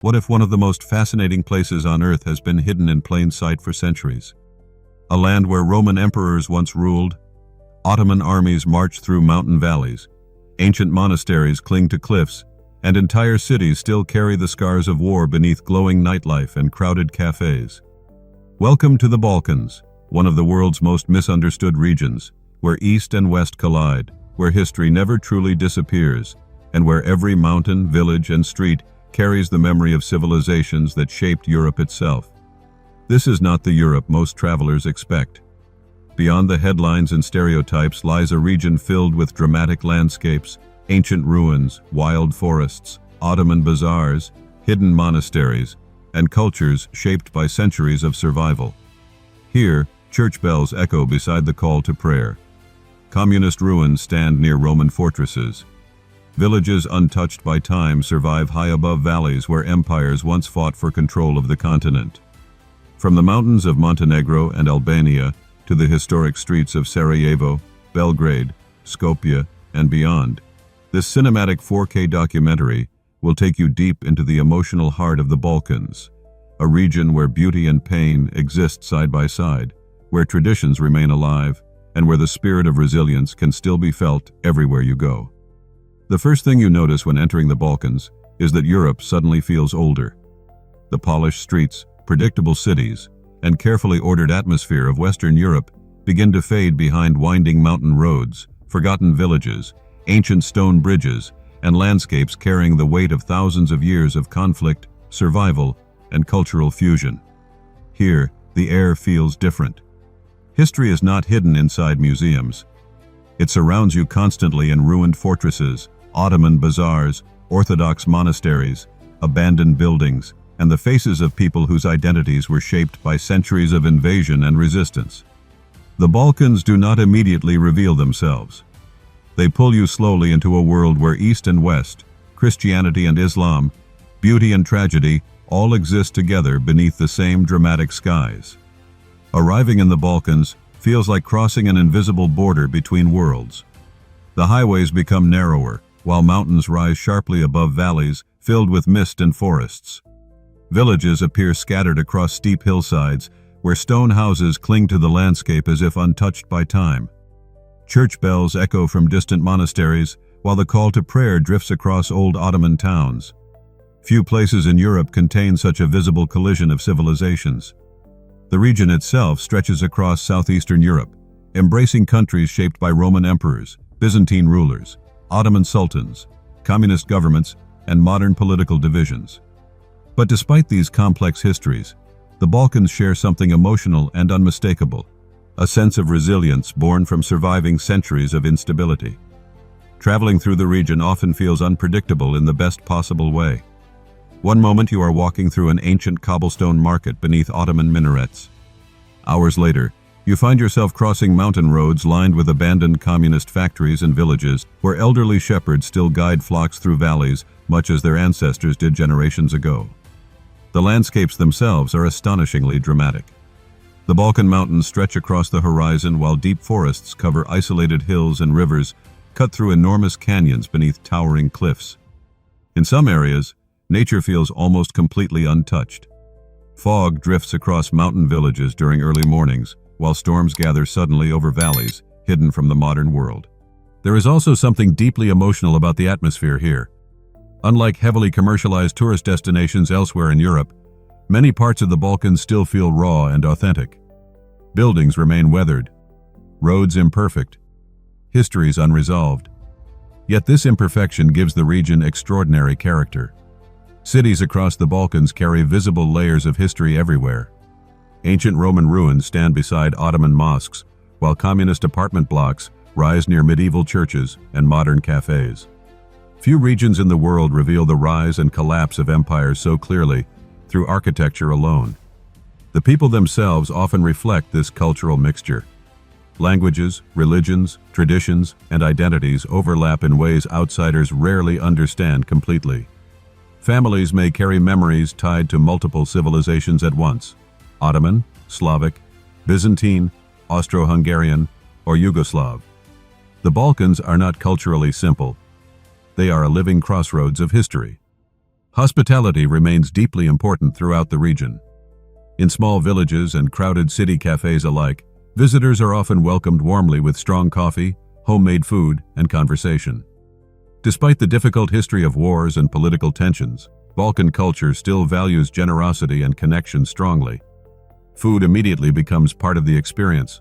What if one of the most fascinating places on Earth has been hidden in plain sight for centuries? A land where Roman emperors once ruled, Ottoman armies march through mountain valleys, ancient monasteries cling to cliffs, and entire cities still carry the scars of war beneath glowing nightlife and crowded cafes. Welcome to the Balkans, one of the world's most misunderstood regions, where East and West collide, where history never truly disappears, and where every mountain, village, and street carries the memory of civilizations that shaped Europe itself. This is not the Europe most travelers expect. Beyond the headlines and stereotypes lies a region filled with dramatic landscapes, ancient ruins, wild forests, Ottoman bazaars, hidden monasteries, and cultures shaped by centuries of survival. Here, church bells echo beside the call to prayer. Communist ruins stand near Roman fortresses. Villages untouched by time survive high above valleys where empires once fought for control of the continent. From the mountains of Montenegro and Albania to the historic streets of Sarajevo, Belgrade, Skopje, and beyond, this cinematic 4K documentary will take you deep into the emotional heart of the Balkans, a region where beauty and pain exist side by side, where traditions remain alive, and where the spirit of resilience can still be felt everywhere you go. The first thing you notice when entering the Balkans is that Europe suddenly feels older. The polished streets, predictable cities, and carefully ordered atmosphere of Western Europe begin to fade behind winding mountain roads, forgotten villages, ancient stone bridges, and landscapes carrying the weight of thousands of years of conflict, survival, and cultural fusion. Here, the air feels different. History is not hidden inside museums. It surrounds you constantly in ruined fortresses, Ottoman bazaars, Orthodox monasteries, abandoned buildings, and the faces of people whose identities were shaped by centuries of invasion and resistance. The Balkans do not immediately reveal themselves. They pull you slowly into a world where East and West, Christianity and Islam, beauty and tragedy all exist together beneath the same dramatic skies. Arriving in the Balkans feels like crossing an invisible border between worlds. The highways become narrower, while mountains rise sharply above valleys filled with mist and forests. Villages appear scattered across steep hillsides, where stone houses cling to the landscape as if untouched by time. Church bells echo from distant monasteries, while the call to prayer drifts across old Ottoman towns. Few places in Europe contain such a visible collision of civilizations. The region itself stretches across southeastern Europe, embracing countries shaped by Roman emperors, Byzantine rulers, Ottoman sultans, communist governments, and modern political divisions. But despite these complex histories, the Balkans share something emotional and unmistakable, a sense of resilience born from surviving centuries of instability. Traveling through the region often feels unpredictable in the best possible way. One moment you are walking through an ancient cobblestone market beneath Ottoman minarets. Hours later, you find yourself crossing mountain roads lined with abandoned communist factories and villages where elderly shepherds still guide flocks through valleys much as their ancestors did generations ago. The landscapes themselves are astonishingly dramatic. The Balkan mountains stretch across the horizon while deep forests cover isolated hills and rivers cut through enormous canyons beneath towering cliffs. In some areas, nature feels almost completely untouched. Fog drifts across mountain villages during early mornings, while storms gather suddenly over valleys, hidden from the modern world. There is also something deeply emotional about the atmosphere here. Unlike heavily commercialized tourist destinations elsewhere in Europe, many parts of the Balkans still feel raw and authentic. Buildings remain weathered, roads imperfect, histories unresolved. Yet this imperfection gives the region extraordinary character. Cities across the Balkans carry visible layers of history everywhere. Ancient Roman ruins stand beside Ottoman mosques, while communist apartment blocks rise near medieval churches and modern cafes. Few regions in the world reveal the rise and collapse of empires so clearly through architecture alone. The people themselves often reflect this cultural mixture. Languages, religions, traditions, and identities overlap in ways outsiders rarely understand completely. Families may carry memories tied to multiple civilizations at once: Ottoman, Slavic, Byzantine, Austro-Hungarian, or Yugoslav. The Balkans are not culturally simple. They are a living crossroads of history. Hospitality remains deeply important throughout the region. In small villages and crowded city cafes alike, visitors are often welcomed warmly with strong coffee, homemade food, and conversation. Despite the difficult history of wars and political tensions, Balkan culture still values generosity and connection strongly. Food immediately becomes part of the experience.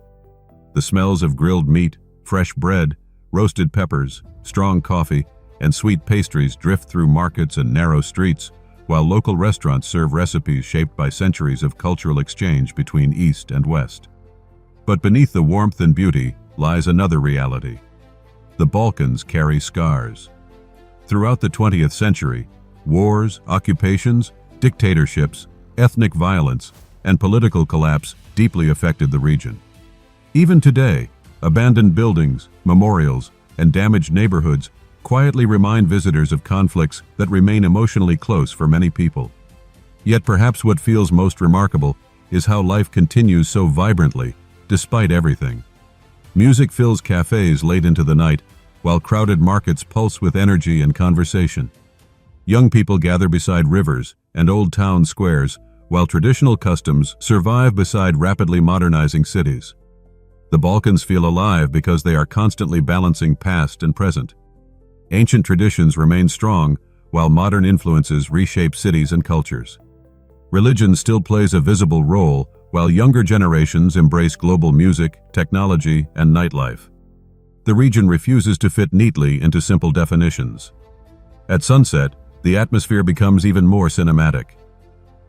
The smells of grilled meat, fresh bread, roasted peppers, strong coffee, and sweet pastries drift through markets and narrow streets, while local restaurants serve recipes shaped by centuries of cultural exchange between East and West. But beneath the warmth and beauty lies another reality. The Balkans carry scars. Throughout the 20th century, wars, occupations, dictatorships, ethnic violence, and political collapse deeply affected the region. Even today, abandoned buildings, memorials, and damaged neighborhoods quietly remind visitors of conflicts that remain emotionally close for many people. Yet perhaps what feels most remarkable is how life continues so vibrantly, despite everything. Music fills cafes late into the night, while crowded markets pulse with energy and conversation. Young people gather beside rivers and old town squares, while traditional customs survive beside rapidly modernizing cities. The Balkans feel alive because they are constantly balancing past and present. Ancient traditions remain strong, while modern influences reshape cities and cultures. Religion still plays a visible role, while younger generations embrace global music, technology, and nightlife. The region refuses to fit neatly into simple definitions. At sunset, the atmosphere becomes even more cinematic.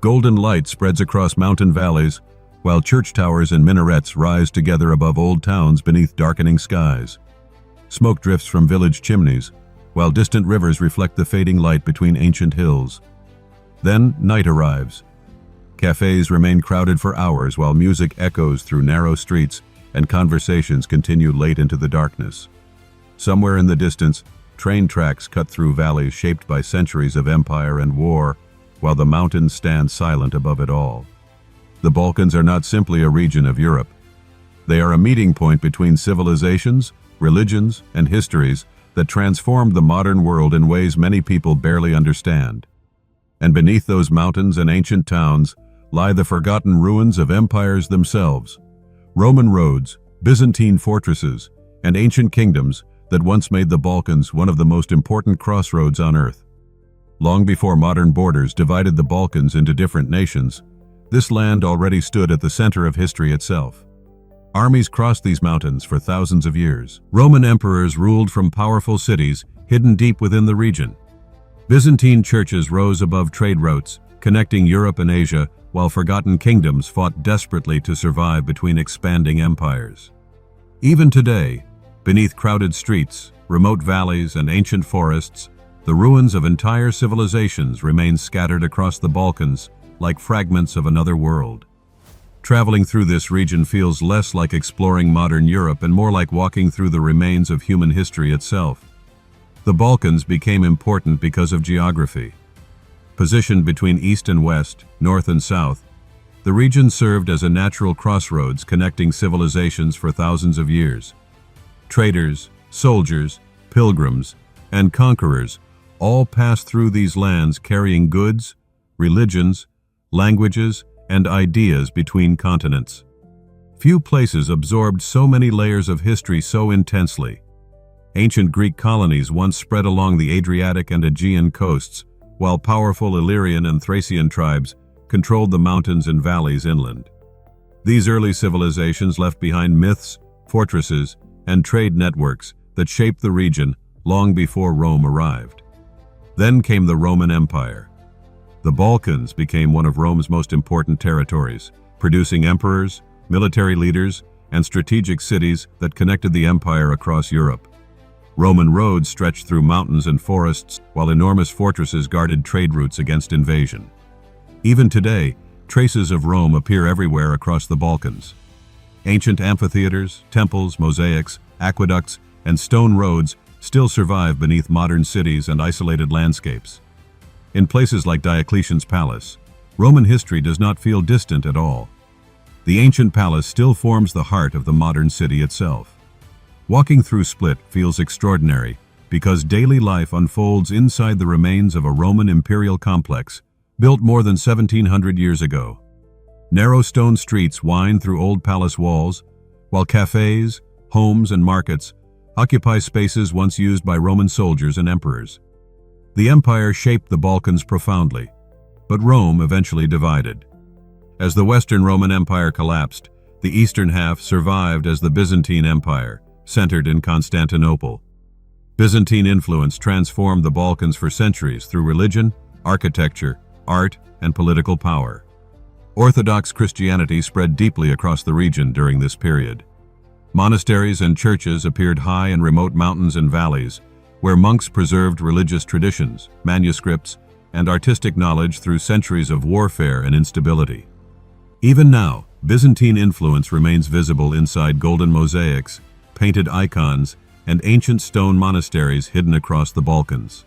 Golden light spreads across mountain valleys, while church towers and minarets rise together above old towns beneath darkening skies. Smoke drifts from village chimneys, while distant rivers reflect the fading light between ancient hills. Then night arrives. Cafes remain crowded for hours while music echoes through narrow streets and conversations continue late into the darkness. Somewhere in the distance, train tracks cut through valleys shaped by centuries of empire and war, while the mountains stand silent above it all. The Balkans are not simply a region of Europe. They are a meeting point between civilizations, religions, and histories that transformed the modern world in ways many people barely understand. And beneath those mountains and ancient towns lie the forgotten ruins of empires themselves, Roman roads, Byzantine fortresses, and ancient kingdoms that once made the Balkans one of the most important crossroads on Earth. Long before modern borders divided the Balkans into different nations, this land already stood at the center of history itself. Armies crossed these mountains for thousands of years. Roman emperors ruled from powerful cities hidden deep within the region. Byzantine churches rose above trade routes, connecting Europe and Asia, while forgotten kingdoms fought desperately to survive between expanding empires. Even today, beneath crowded streets, remote valleys, and ancient forests, the ruins of entire civilizations remain scattered across the Balkans like fragments of another world. Traveling through this region feels less like exploring modern Europe and more like walking through the remains of human history itself. The Balkans became important because of geography. Positioned between East and West, North and South, the region served as a natural crossroads connecting civilizations for thousands of years. Traders, soldiers, pilgrims, and conquerors all passed through these lands carrying goods, religions, languages, and ideas between continents. Few places absorbed so many layers of history so intensely. Ancient Greek colonies once spread along the Adriatic and Aegean coasts, while powerful Illyrian and Thracian tribes controlled the mountains and valleys inland. These early civilizations left behind myths, fortresses, and trade networks that shaped the region long before Rome arrived. Then came the Roman Empire. The Balkans became one of Rome's most important territories, producing emperors, military leaders, and strategic cities that connected the empire across Europe. Roman roads stretched through mountains and forests, while enormous fortresses guarded trade routes against invasion. Even today, traces of Rome appear everywhere across the Balkans. Ancient amphitheaters, temples, mosaics, aqueducts, and stone roads still survive beneath modern cities and isolated landscapes. In places like Diocletian's palace, Roman history does not feel distant at all. The ancient palace still forms the heart of the modern city itself. Walking through Split feels extraordinary, because daily life unfolds inside the remains of a Roman imperial complex built more than 1700 years ago. Narrow stone streets wind through old palace walls, while cafes, homes, and markets occupy spaces once used by Roman soldiers and emperors. The empire shaped the Balkans profoundly, but Rome eventually divided. As the Western Roman Empire collapsed, the eastern half survived as the Byzantine Empire, centered in Constantinople. Byzantine influence transformed the Balkans for centuries through religion, architecture, art, and political power. Orthodox Christianity spread deeply across the region during this period. Monasteries and churches appeared high in remote mountains and valleys, where monks preserved religious traditions, manuscripts, and artistic knowledge through centuries of warfare and instability. Even now, Byzantine influence remains visible inside golden mosaics, painted icons, and ancient stone monasteries hidden across the Balkans.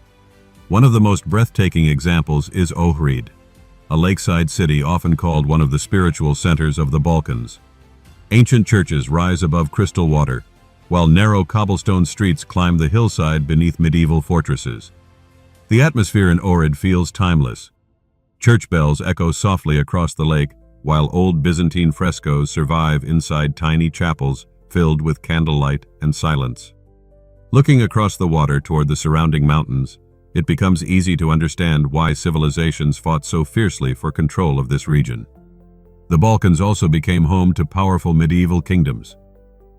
One of the most breathtaking examples is Ohrid, a lakeside city often called one of the spiritual centers of the Balkans. Ancient churches rise above crystal water, while narrow cobblestone streets climb the hillside beneath medieval fortresses. The atmosphere in Ohrid feels timeless. Church bells echo softly across the lake, while old Byzantine frescoes survive inside tiny chapels filled with candlelight and silence. Looking across the water toward the surrounding mountains, it becomes easy to understand why civilizations fought so fiercely for control of this region. The Balkans also became home to powerful medieval kingdoms.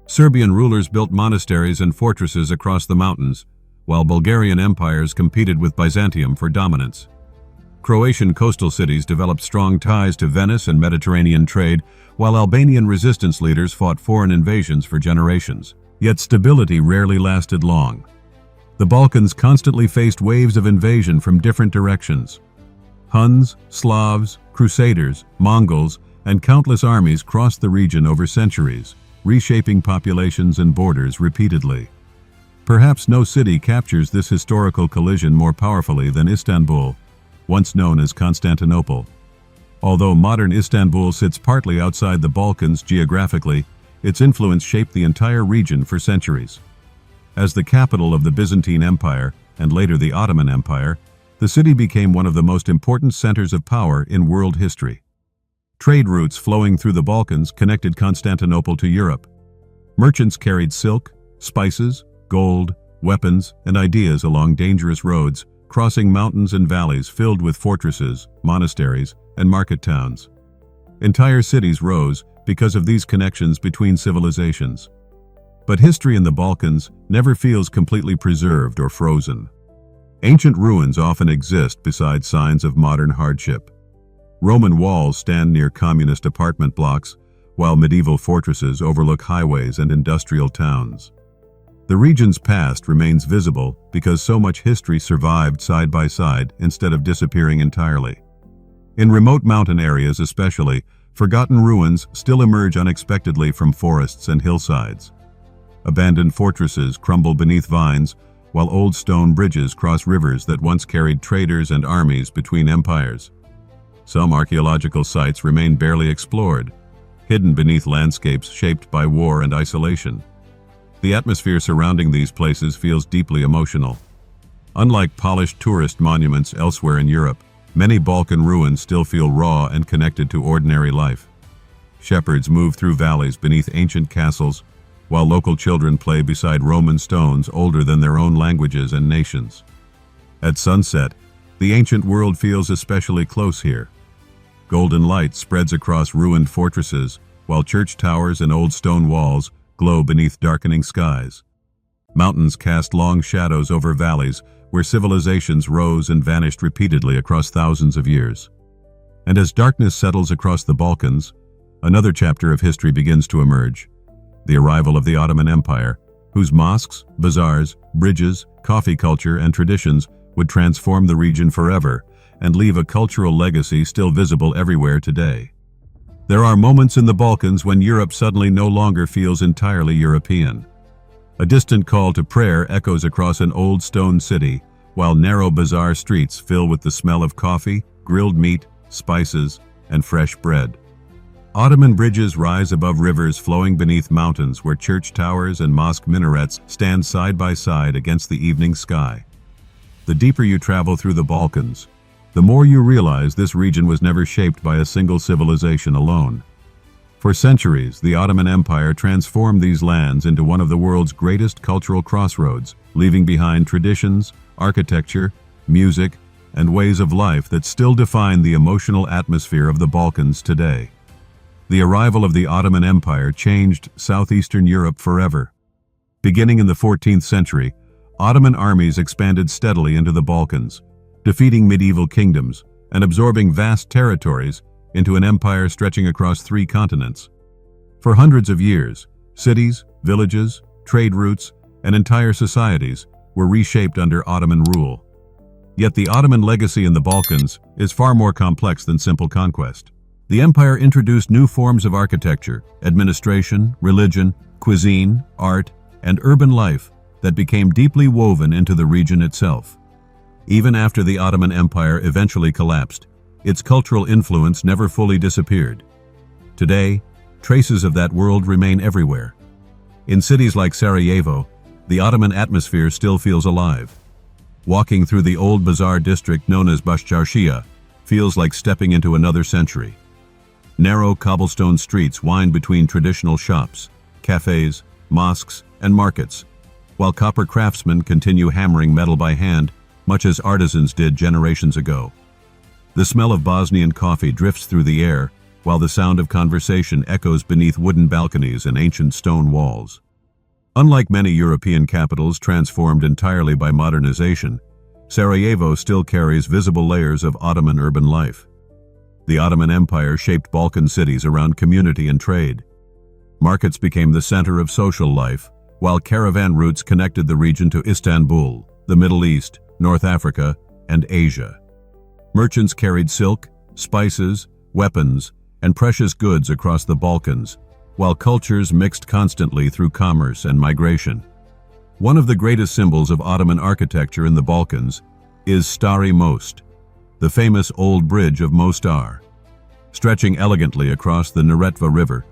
Serbian rulers built monasteries and fortresses across the mountains, while Bulgarian empires competed with Byzantium for dominance. Croatian coastal cities developed strong ties to Venice and Mediterranean trade, while Albanian resistance leaders fought foreign invasions for generations. Yet stability rarely lasted long. The Balkans constantly faced waves of invasion from different directions. Huns, Slavs, Crusaders, Mongols, and countless armies crossed the region over centuries, reshaping populations and borders repeatedly. Perhaps no city captures this historical collision more powerfully than Istanbul, once known as Constantinople. Although modern Istanbul sits partly outside the Balkans geographically, its influence shaped the entire region for centuries. As the capital of the Byzantine Empire, and later the Ottoman Empire, the city became one of the most important centers of power in world history. Trade routes flowing through the Balkans connected Constantinople to Europe. Merchants carried silk, spices, gold, weapons, and ideas along dangerous roads, crossing mountains and valleys filled with fortresses, monasteries, and market towns. Entire cities rose because of these connections between civilizations. But history in the Balkans never feels completely preserved or frozen. Ancient ruins often exist beside signs of modern hardship. Roman walls stand near communist apartment blocks, while medieval fortresses overlook highways and industrial towns. The region's past remains visible because so much history survived side by side instead of disappearing entirely. In remote mountain areas especially, forgotten ruins still emerge unexpectedly from forests and hillsides. Abandoned fortresses crumble beneath vines, while old stone bridges cross rivers that once carried traders and armies between empires. Some archaeological sites remain barely explored, hidden beneath landscapes shaped by war and isolation. The atmosphere surrounding these places feels deeply emotional. Unlike polished tourist monuments elsewhere in Europe, many Balkan ruins still feel raw and connected to ordinary life. Shepherds move through valleys beneath ancient castles, while local children play beside Roman stones older than their own languages and nations. At sunset, the ancient world feels especially close here. Golden light spreads across ruined fortresses, while church towers and old stone walls glow beneath darkening skies. Mountains cast long shadows over valleys where civilizations rose and vanished repeatedly across thousands of years. And as darkness settles across the Balkans, another chapter of history begins to emerge: the arrival of the Ottoman Empire, whose mosques, bazaars, bridges, coffee culture, and traditions would transform the region forever and leave a cultural legacy still visible everywhere today. There are moments in the Balkans when Europe suddenly no longer feels entirely European. A distant call to prayer echoes across an old stone city, while narrow bazaar streets fill with the smell of coffee, grilled meat, spices, and fresh bread. Ottoman bridges rise above rivers flowing beneath mountains where church towers and mosque minarets stand side by side against the evening sky. The deeper you travel through the Balkans, the more you realize this region was never shaped by a single civilization alone. For centuries, the Ottoman Empire transformed these lands into one of the world's greatest cultural crossroads, leaving behind traditions, architecture, music, and ways of life that still define the emotional atmosphere of the Balkans today. The arrival of the Ottoman Empire changed southeastern Europe forever. Beginning in the 14th century, Ottoman armies expanded steadily into the Balkans, defeating medieval kingdoms and absorbing vast territories into an empire stretching across 3 continents. For hundreds of years, cities, villages, trade routes, and entire societies were reshaped under Ottoman rule. Yet the Ottoman legacy in the Balkans is far more complex than simple conquest. The empire introduced new forms of architecture, administration, religion, cuisine, art, and urban life that became deeply woven into the region itself. Even after the Ottoman Empire eventually collapsed, its cultural influence never fully disappeared. Today, traces of that world remain everywhere. In cities like Sarajevo, the Ottoman atmosphere still feels alive. Walking through the old bazaar district known as Başçarşıya feels like stepping into another century. Narrow cobblestone streets wind between traditional shops, cafes, mosques, and markets, while copper craftsmen continue hammering metal by hand, much as artisans did generations ago. The smell of Bosnian coffee drifts through the air, while the sound of conversation echoes beneath wooden balconies and ancient stone walls. Unlike many European capitals transformed entirely by modernization, Sarajevo still carries visible layers of Ottoman urban life. The Ottoman Empire shaped Balkan cities around community and trade. Markets became the center of social life, while caravan routes connected the region to Istanbul, the Middle East, North Africa, and Asia. Merchants carried silk, spices, weapons, and precious goods across the Balkans, while cultures mixed constantly through commerce and migration. One of the greatest symbols of Ottoman architecture in the Balkans is Stari Most, the famous old bridge of Mostar. Stretching elegantly across the Neretva River,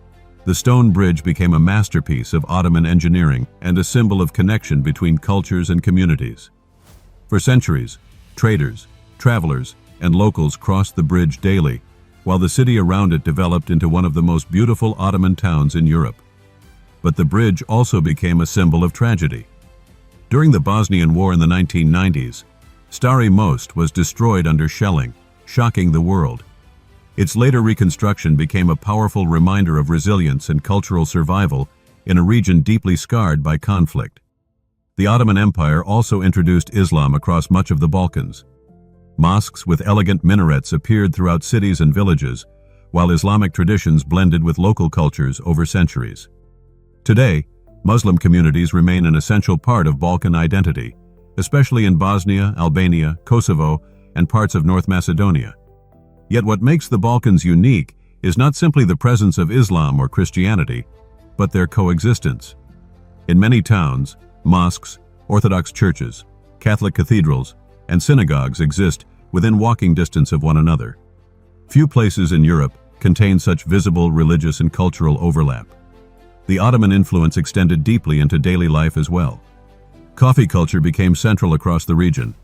the stone bridge became a masterpiece of Ottoman engineering and a symbol of connection between cultures and communities. For centuries, traders, travelers, and locals crossed the bridge daily, while the city around it developed into one of the most beautiful Ottoman towns in Europe. But the bridge also became a symbol of tragedy. During the Bosnian War in the 1990s, Stari Most was destroyed under shelling, shocking the world. Its later reconstruction became a powerful reminder of resilience and cultural survival in a region deeply scarred by conflict. The Ottoman Empire also introduced Islam across much of the Balkans. Mosques with elegant minarets appeared throughout cities and villages, while Islamic traditions blended with local cultures over centuries. Today, Muslim communities remain an essential part of Balkan identity, especially in Bosnia, Albania, Kosovo, and parts of North Macedonia. Yet what makes the Balkans unique is not simply the presence of Islam or Christianity, but their coexistence. In many towns, mosques, Orthodox churches, Catholic cathedrals, and synagogues exist within walking distance of one another. Few places in Europe contain such visible religious and cultural overlap. The Ottoman influence extended deeply into daily life as well. Coffee culture became central across the region.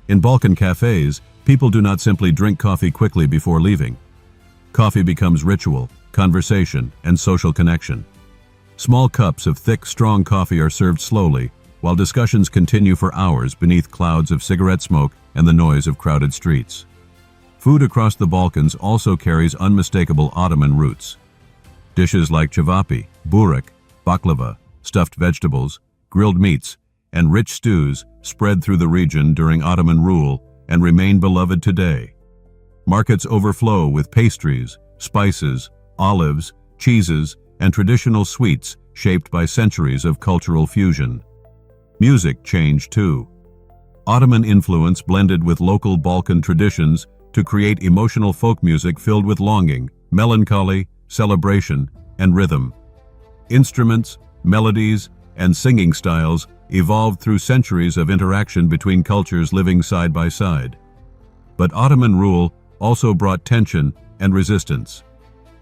In Balkan cafes, people do not simply drink coffee quickly before leaving. Coffee becomes ritual, conversation, and social connection. Small cups of thick, strong coffee are served slowly, while discussions continue for hours beneath clouds of cigarette smoke and the noise of crowded streets. Food across the Balkans also carries unmistakable Ottoman roots. Dishes like cevapi, burek, baklava, stuffed vegetables, grilled meats, and rich stews spread through the region during Ottoman rule and remain beloved today. Markets overflow with pastries, spices, olives, cheeses, and traditional sweets shaped by centuries of cultural fusion. Music changed too. Ottoman influence blended with local Balkan traditions to create emotional folk music filled with longing, melancholy, celebration, and rhythm. Instruments, melodies, and singing styles evolved through centuries of interaction between cultures living side by side. But Ottoman rule also brought tension and resistance.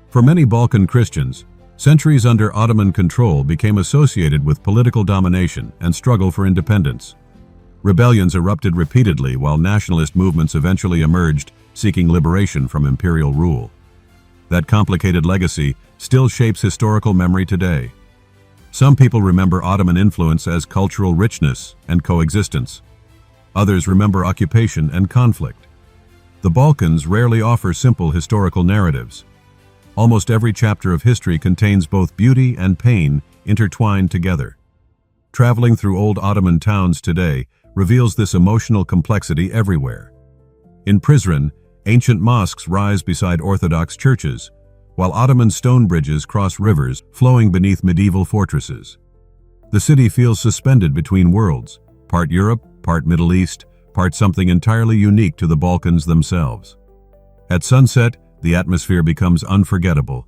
For many Balkan Christians, centuries under Ottoman control became associated with political domination and struggle for independence. Rebellions erupted repeatedly while nationalist movements eventually emerged, seeking liberation from imperial rule. That complicated legacy still shapes historical memory today. Some people remember Ottoman influence as cultural richness and coexistence. Others remember occupation and conflict. The Balkans rarely offer simple historical narratives. Almost every chapter of history contains both beauty and pain intertwined together. Traveling through old Ottoman towns today reveals this emotional complexity everywhere. In Prizren, ancient mosques rise beside Orthodox churches, while Ottoman stone bridges cross rivers flowing beneath medieval fortresses. The city feels suspended between worlds, part Europe, part Middle East, part something entirely unique to the Balkans themselves. At sunset, the atmosphere becomes unforgettable.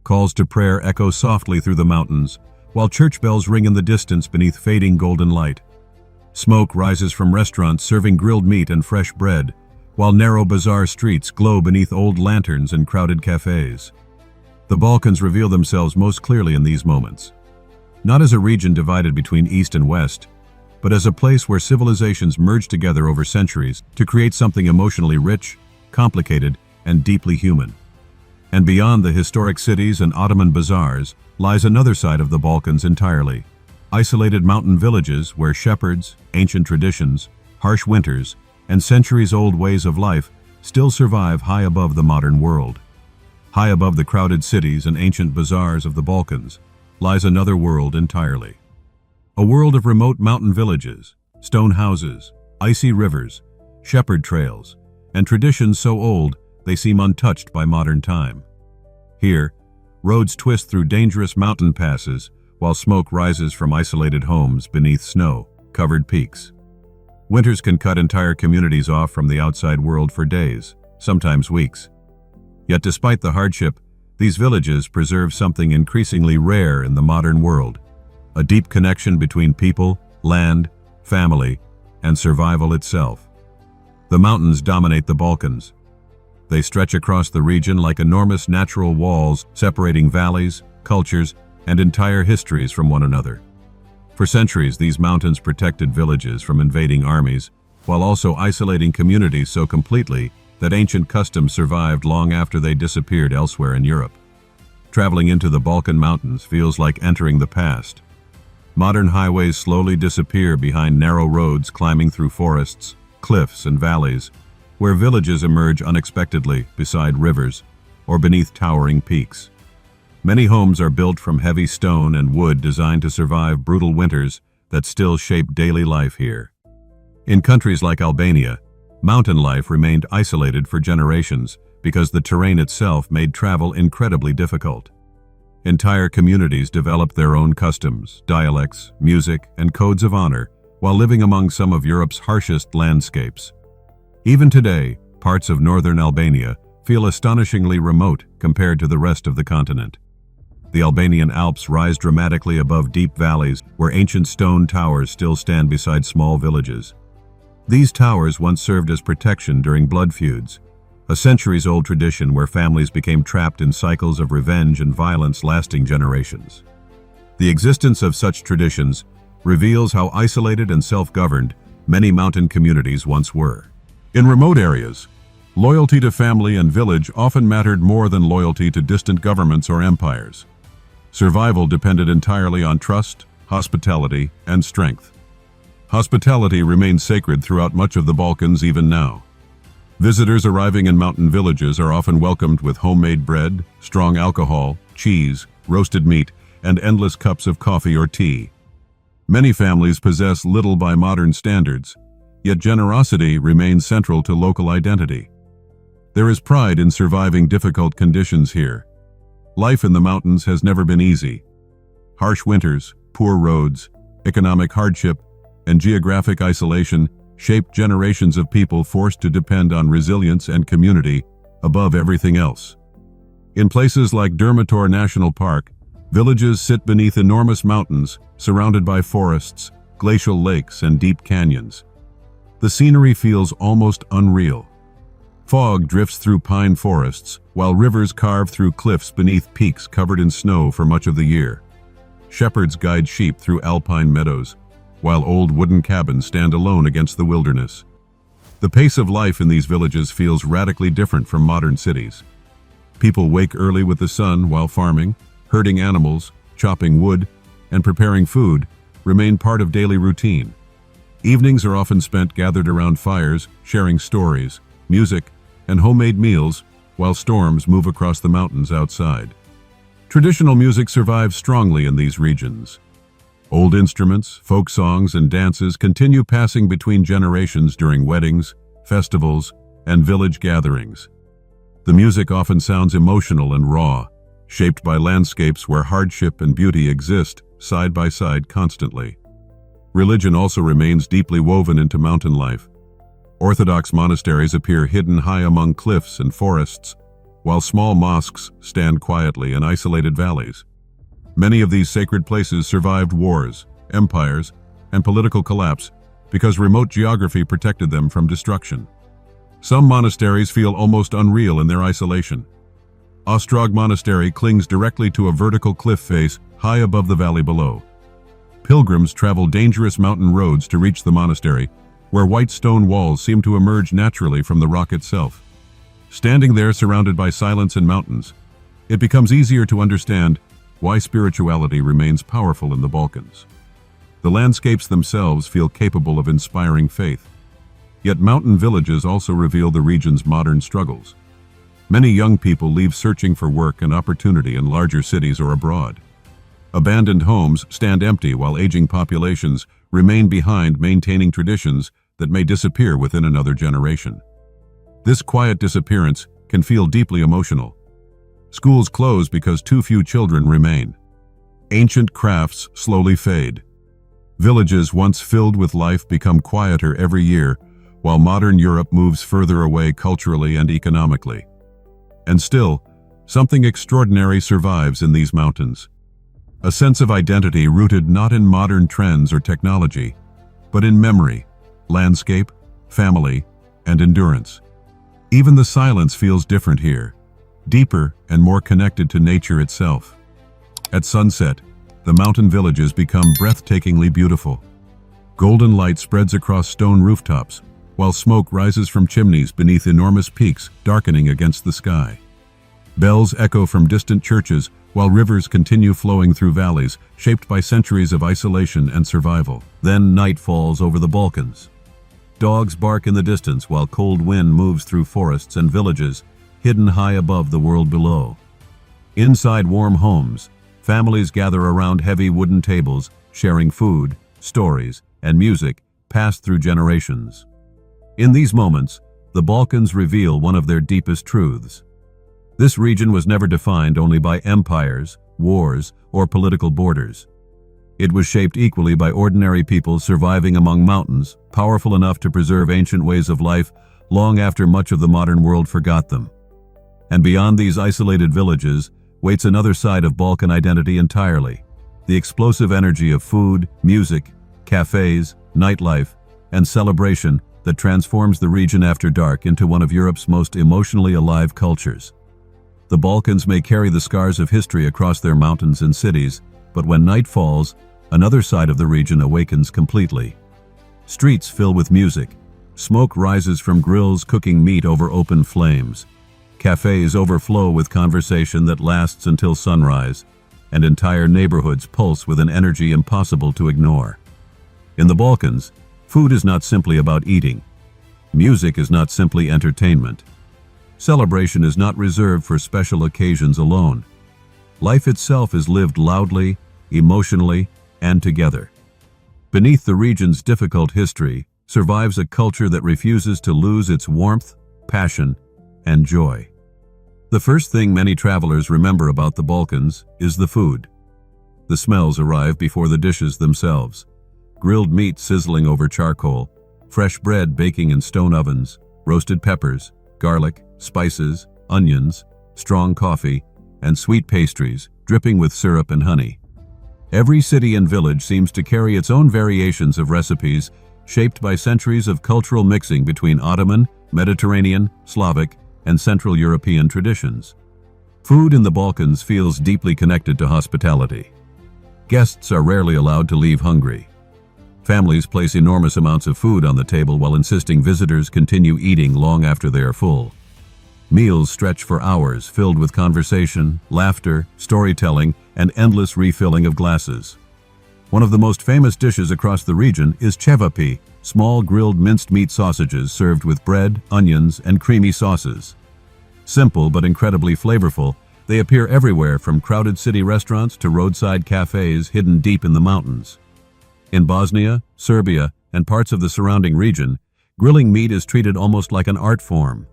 Calls to prayer echo softly through the mountains, while church bells ring in the distance beneath fading golden light. Smoke rises from restaurants serving grilled meat and fresh bread, while narrow bazaar streets glow beneath old lanterns and crowded cafes. The Balkans reveal themselves most clearly in these moments. Not as a region divided between East and West, but as a place where civilizations merge together over centuries to create something emotionally rich, complicated, and deeply human. And beyond the historic cities and Ottoman bazaars lies another side of the Balkans entirely. Isolated mountain villages where shepherds, ancient traditions, harsh winters, and centuries-old ways of life still survive high above the modern world. High above the crowded cities and ancient bazaars of the Balkans lies another world entirely. A world of remote mountain villages, stone houses, icy rivers, shepherd trails, and traditions so old they seem untouched by modern time. Here, roads twist through dangerous mountain passes while smoke rises from isolated homes beneath snow-covered peaks. Winters can cut entire communities off from the outside world for days, sometimes weeks. Yet despite the hardship, these villages preserve something increasingly rare in the modern world: a deep connection between people, land, family, and survival itself. The mountains dominate the Balkans. They stretch across the region like enormous natural walls separating valleys, cultures, and entire histories from one another. For centuries, these mountains protected villages from invading armies, while also isolating communities so completely that ancient customs survived long after they disappeared elsewhere in Europe. Traveling into the Balkan mountains feels like entering the past. Modern highways slowly disappear behind narrow roads climbing through forests, cliffs, and valleys, where villages emerge unexpectedly beside rivers or beneath towering peaks. Many homes are built from heavy stone and wood designed to survive brutal winters that still shape daily life here. In countries like Albania, mountain life remained isolated for generations because the terrain itself made travel incredibly difficult. Entire communities developed their own customs, dialects, music, and codes of honor while living among some of Europe's harshest landscapes. Even today, parts of northern Albania feel astonishingly remote compared to the rest of the continent. The Albanian Alps rise dramatically above deep valleys where ancient stone towers still stand beside small villages. These towers once served as protection during blood feuds, a centuries-old tradition where families became trapped in cycles of revenge and violence lasting generations. The existence of such traditions reveals how isolated and self-governed many mountain communities once were. In remote areas, loyalty to family and village often mattered more than loyalty to distant governments or empires. Survival depended entirely on trust, hospitality, and strength. Hospitality remains sacred throughout much of the Balkans even now. Visitors arriving in mountain villages are often welcomed with homemade bread, strong alcohol, cheese, roasted meat, and endless cups of coffee or tea. Many families possess little by modern standards, yet generosity remains central to local identity. There is pride in surviving difficult conditions here. Life in the mountains has never been easy. Harsh winters, poor roads, economic hardship, and geographic isolation shaped generations of people forced to depend on resilience and community above everything else. In places like Durmitor National Park, villages sit beneath enormous mountains surrounded by forests, glacial lakes, and deep canyons. The scenery feels almost unreal. Fog drifts through pine forests, while rivers carve through cliffs beneath peaks covered in snow for much of the year. Shepherds guide sheep through alpine meadows, while old wooden cabins stand alone against the wilderness. The pace of life in these villages feels radically different from modern cities. People wake early with the sun while farming, herding animals, chopping wood, and preparing food remain part of daily routine. Evenings are often spent gathered around fires, sharing stories, music, and homemade meals while storms move across the mountains outside. Traditional music survives strongly in these regions. Old instruments, folk songs, and dances continue passing between generations during weddings, festivals, and village gatherings. The music often sounds emotional and raw, shaped by landscapes where hardship and beauty exist side by side constantly. Religion also remains deeply woven into mountain life. Orthodox monasteries appear hidden high among cliffs and forests, while small mosques stand quietly in isolated valleys. Many of these sacred places survived wars, empires, and political collapse because remote geography protected them from destruction. Some monasteries feel almost unreal in their isolation. Ostrog Monastery clings directly to a vertical cliff face high above the valley below. Pilgrims travel dangerous mountain roads to reach the monastery, where white stone walls seem to emerge naturally from the rock itself. Standing there surrounded by silence and mountains, it becomes easier to understand why spirituality remains powerful in the Balkans. The landscapes themselves feel capable of inspiring faith. Yet mountain villages also reveal the region's modern struggles. Many young people leave searching for work and opportunity in larger cities or abroad. Abandoned homes stand empty while aging populations remain behind, maintaining traditions that may disappear within another generation. This quiet disappearance can feel deeply emotional. Schools close because too few children remain. Ancient crafts slowly fade. Villages once filled with life become quieter every year, while modern Europe moves further away culturally and economically. And still, something extraordinary survives in these mountains. A sense of identity rooted not in modern trends or technology, but in memory, landscape, family, and endurance. Even the silence feels different here, deeper and more connected to nature itself. At sunset, the mountain villages become breathtakingly beautiful. Golden light spreads across stone rooftops, while smoke rises from chimneys beneath enormous peaks darkening against the sky. Bells echo from distant churches, while rivers continue flowing through valleys shaped by centuries of isolation and survival. Then night falls over the Balkans. Dogs bark in the distance while cold wind moves through forests and villages, hidden high above the world below. Inside warm homes, families gather around heavy wooden tables, sharing food, stories, and music passed through generations. In these moments, the Balkans reveal one of their deepest truths. This region was never defined only by empires, wars, or political borders. It was shaped equally by ordinary people surviving among mountains, powerful enough to preserve ancient ways of life long after much of the modern world forgot them. And beyond these isolated villages waits another side of Balkan identity entirely: the explosive energy of food, music, cafes, nightlife, and celebration that transforms the region after dark into one of Europe's most emotionally alive cultures. The Balkans may carry the scars of history across their mountains and cities, but when night falls, another side of the region awakens completely. Streets fill with music. Smoke rises from grills cooking meat over open flames. Cafes overflow with conversation that lasts until sunrise, and entire neighborhoods pulse with an energy impossible to ignore. In the Balkans, food is not simply about eating. Music is not simply entertainment. Celebration is not reserved for special occasions alone. Life itself is lived loudly, emotionally, and together. Beneath the region's difficult history survives a culture that refuses to lose its warmth, passion, and joy. The first thing many travelers remember about the Balkans is the food. The smells arrive before the dishes themselves. Grilled meat sizzling over charcoal, fresh bread baking in stone ovens, roasted peppers, garlic, spices, onions, strong coffee, and sweet pastries dripping with syrup and honey. Every city and village seems to carry its own variations of recipes shaped by centuries of cultural mixing between Ottoman Mediterranean, Slavic, and Central European traditions. Food in the Balkans feels deeply connected to hospitality. Guests are rarely allowed to leave hungry. Families place enormous amounts of food on the table while insisting visitors continue eating long after they are full. Meals stretch for hours, filled with conversation, laughter, storytelling, and endless refilling of glasses. One of the most famous dishes across the region is cevapi, small grilled minced meat sausages served with bread, onions, and creamy sauces. Simple but incredibly flavorful, they appear everywhere from crowded city restaurants to roadside cafes hidden deep in the mountains. In Bosnia, Serbia, and parts of the surrounding region, grilling meat is treated almost like an art form.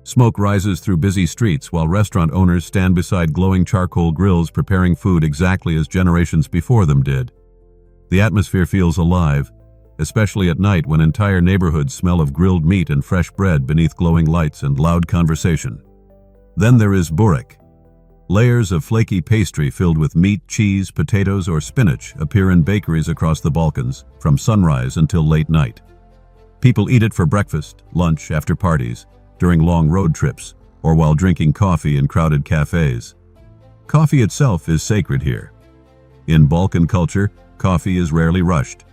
Smoke rises through busy streets while restaurant owners stand beside glowing charcoal grills preparing food exactly as generations before them did. The atmosphere feels alive, especially at night when entire neighborhoods smell of grilled meat and fresh bread beneath glowing lights and loud conversation. Then there is burek. Layers of flaky pastry filled with meat, cheese, potatoes, or spinach appear in bakeries across the Balkans from sunrise until late night. People eat it for breakfast, lunch, after parties, during long road trips, or while drinking coffee in crowded cafes. Coffee itself is sacred here. In Balkan culture, coffee is rarely rushed.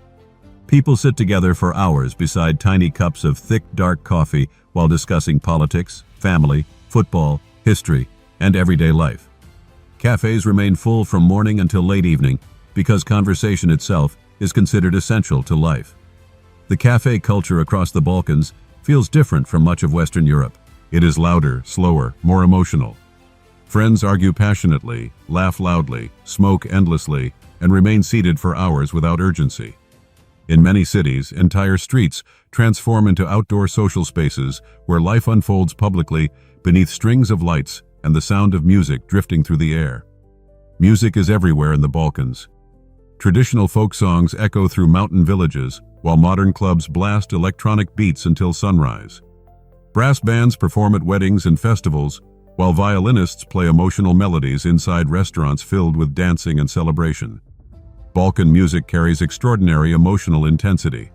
People sit together for hours beside tiny cups of thick, dark coffee while discussing politics, family, football, history, and everyday life. Cafes remain full from morning until late evening because conversation itself is considered essential to life. The cafe culture across the Balkans feels different from much of Western Europe. It is louder, slower, more emotional. Friends argue passionately, laugh loudly, smoke endlessly, and remain seated for hours without urgency. In many cities, entire streets transform into outdoor social spaces where life unfolds publicly beneath strings of lights and the sound of music drifting through the air. Music is everywhere in the Balkans. Traditional folk songs echo through mountain villages, while modern clubs blast electronic beats until sunrise. Brass bands perform at weddings and festivals, while violinists play emotional melodies inside restaurants filled with dancing and celebration. Balkan music carries extraordinary emotional intensity.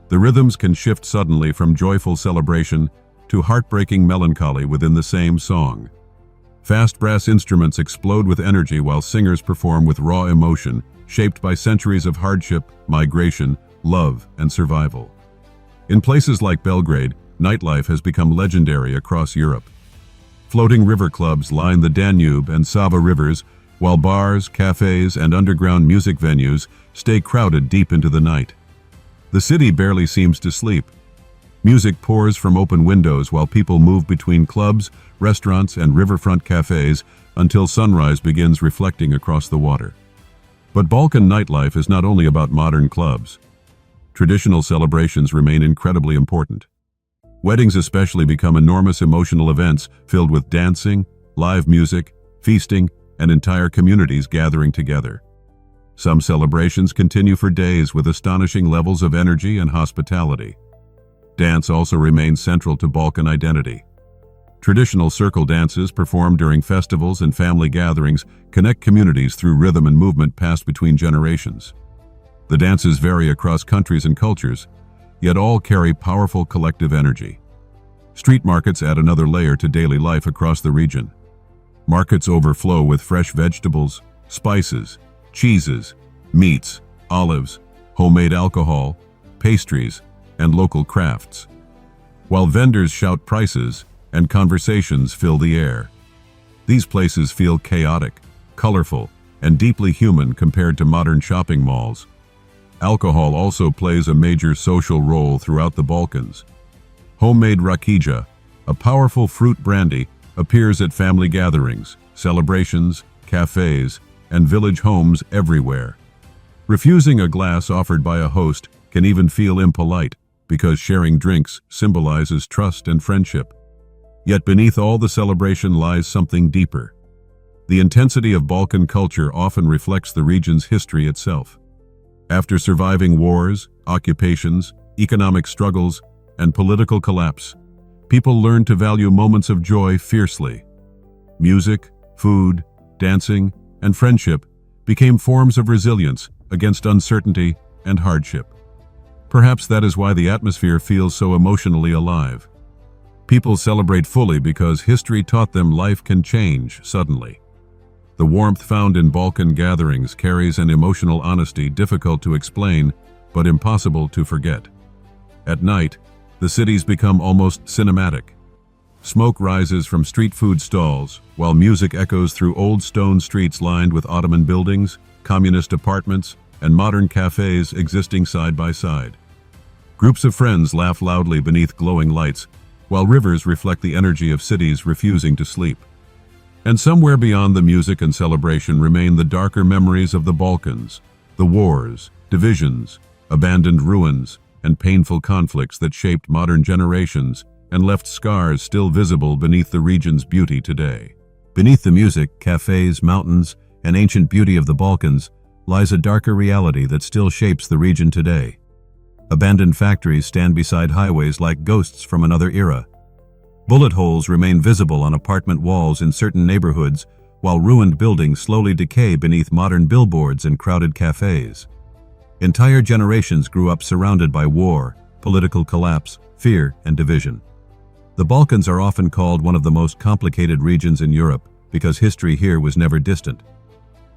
The rhythms can shift suddenly from joyful celebration to heartbreaking melancholy within the same song. Fast brass instruments explode with energy while singers perform with raw emotion, shaped by centuries of hardship, migration, love, and survival. In places like Belgrade, nightlife has become legendary across Europe. Floating river clubs line the Danube and Sava rivers, while bars, cafes, and underground music venues stay crowded deep into the night. The city barely seems to sleep. Music pours from open windows while people move between clubs, restaurants, and riverfront cafes until sunrise begins reflecting across the water. But Balkan nightlife is not only about modern clubs. Traditional celebrations remain incredibly important. Weddings especially become enormous emotional events filled with dancing, live music, feasting, and entire communities gathering together. Some celebrations continue for days with astonishing levels of energy and hospitality. Dance also remains central to Balkan identity. Traditional circle dances performed during festivals and family gatherings connect communities through rhythm and movement passed between generations. The dances vary across countries and cultures, yet all carry powerful collective energy. Street markets add another layer to daily life across the region. Markets overflow with fresh vegetables, spices, cheeses, meats, olives, homemade alcohol, pastries, and local crafts. While vendors shout prices and conversations fill the air. These places feel chaotic, colorful, and deeply human compared to modern shopping malls. Alcohol also plays a major social role throughout the Balkans. Homemade rakija, a powerful fruit brandy, appears at family gatherings, celebrations, cafes, and village homes everywhere. Refusing a glass offered by a host can even feel impolite because sharing drinks symbolizes trust and friendship. Yet beneath all the celebration lies something deeper. The intensity of Balkan culture often reflects the region's history itself. After surviving wars, occupations, economic struggles, and political collapse, people learned to value moments of joy fiercely. Music, food, dancing, and friendship became forms of resilience against uncertainty and hardship. Perhaps that is why the atmosphere feels so emotionally alive. People celebrate fully because history taught them life can change suddenly. The warmth found in Balkan gatherings carries an emotional honesty difficult to explain, but impossible to forget. At night, the cities become almost cinematic. Smoke rises from street food stalls, while music echoes through old stone streets lined with Ottoman buildings, communist apartments, and modern cafes existing side by side. Groups of friends laugh loudly beneath glowing lights, while rivers reflect the energy of cities refusing to sleep. And somewhere beyond the music and celebration remain the darker memories of the Balkans, the wars, divisions, abandoned ruins, and painful conflicts that shaped modern generations and left scars still visible beneath the region's beauty today. Beneath the music, cafes, mountains, and ancient beauty of the Balkans lies a darker reality that still shapes the region today. Abandoned factories stand beside highways like ghosts from another era. Bullet holes remain visible on apartment walls in certain neighborhoods, while ruined buildings slowly decay beneath modern billboards and crowded cafes. Entire generations grew up surrounded by war, political collapse, fear, and division. The Balkans are often called one of the most complicated regions in Europe because history here was never distant.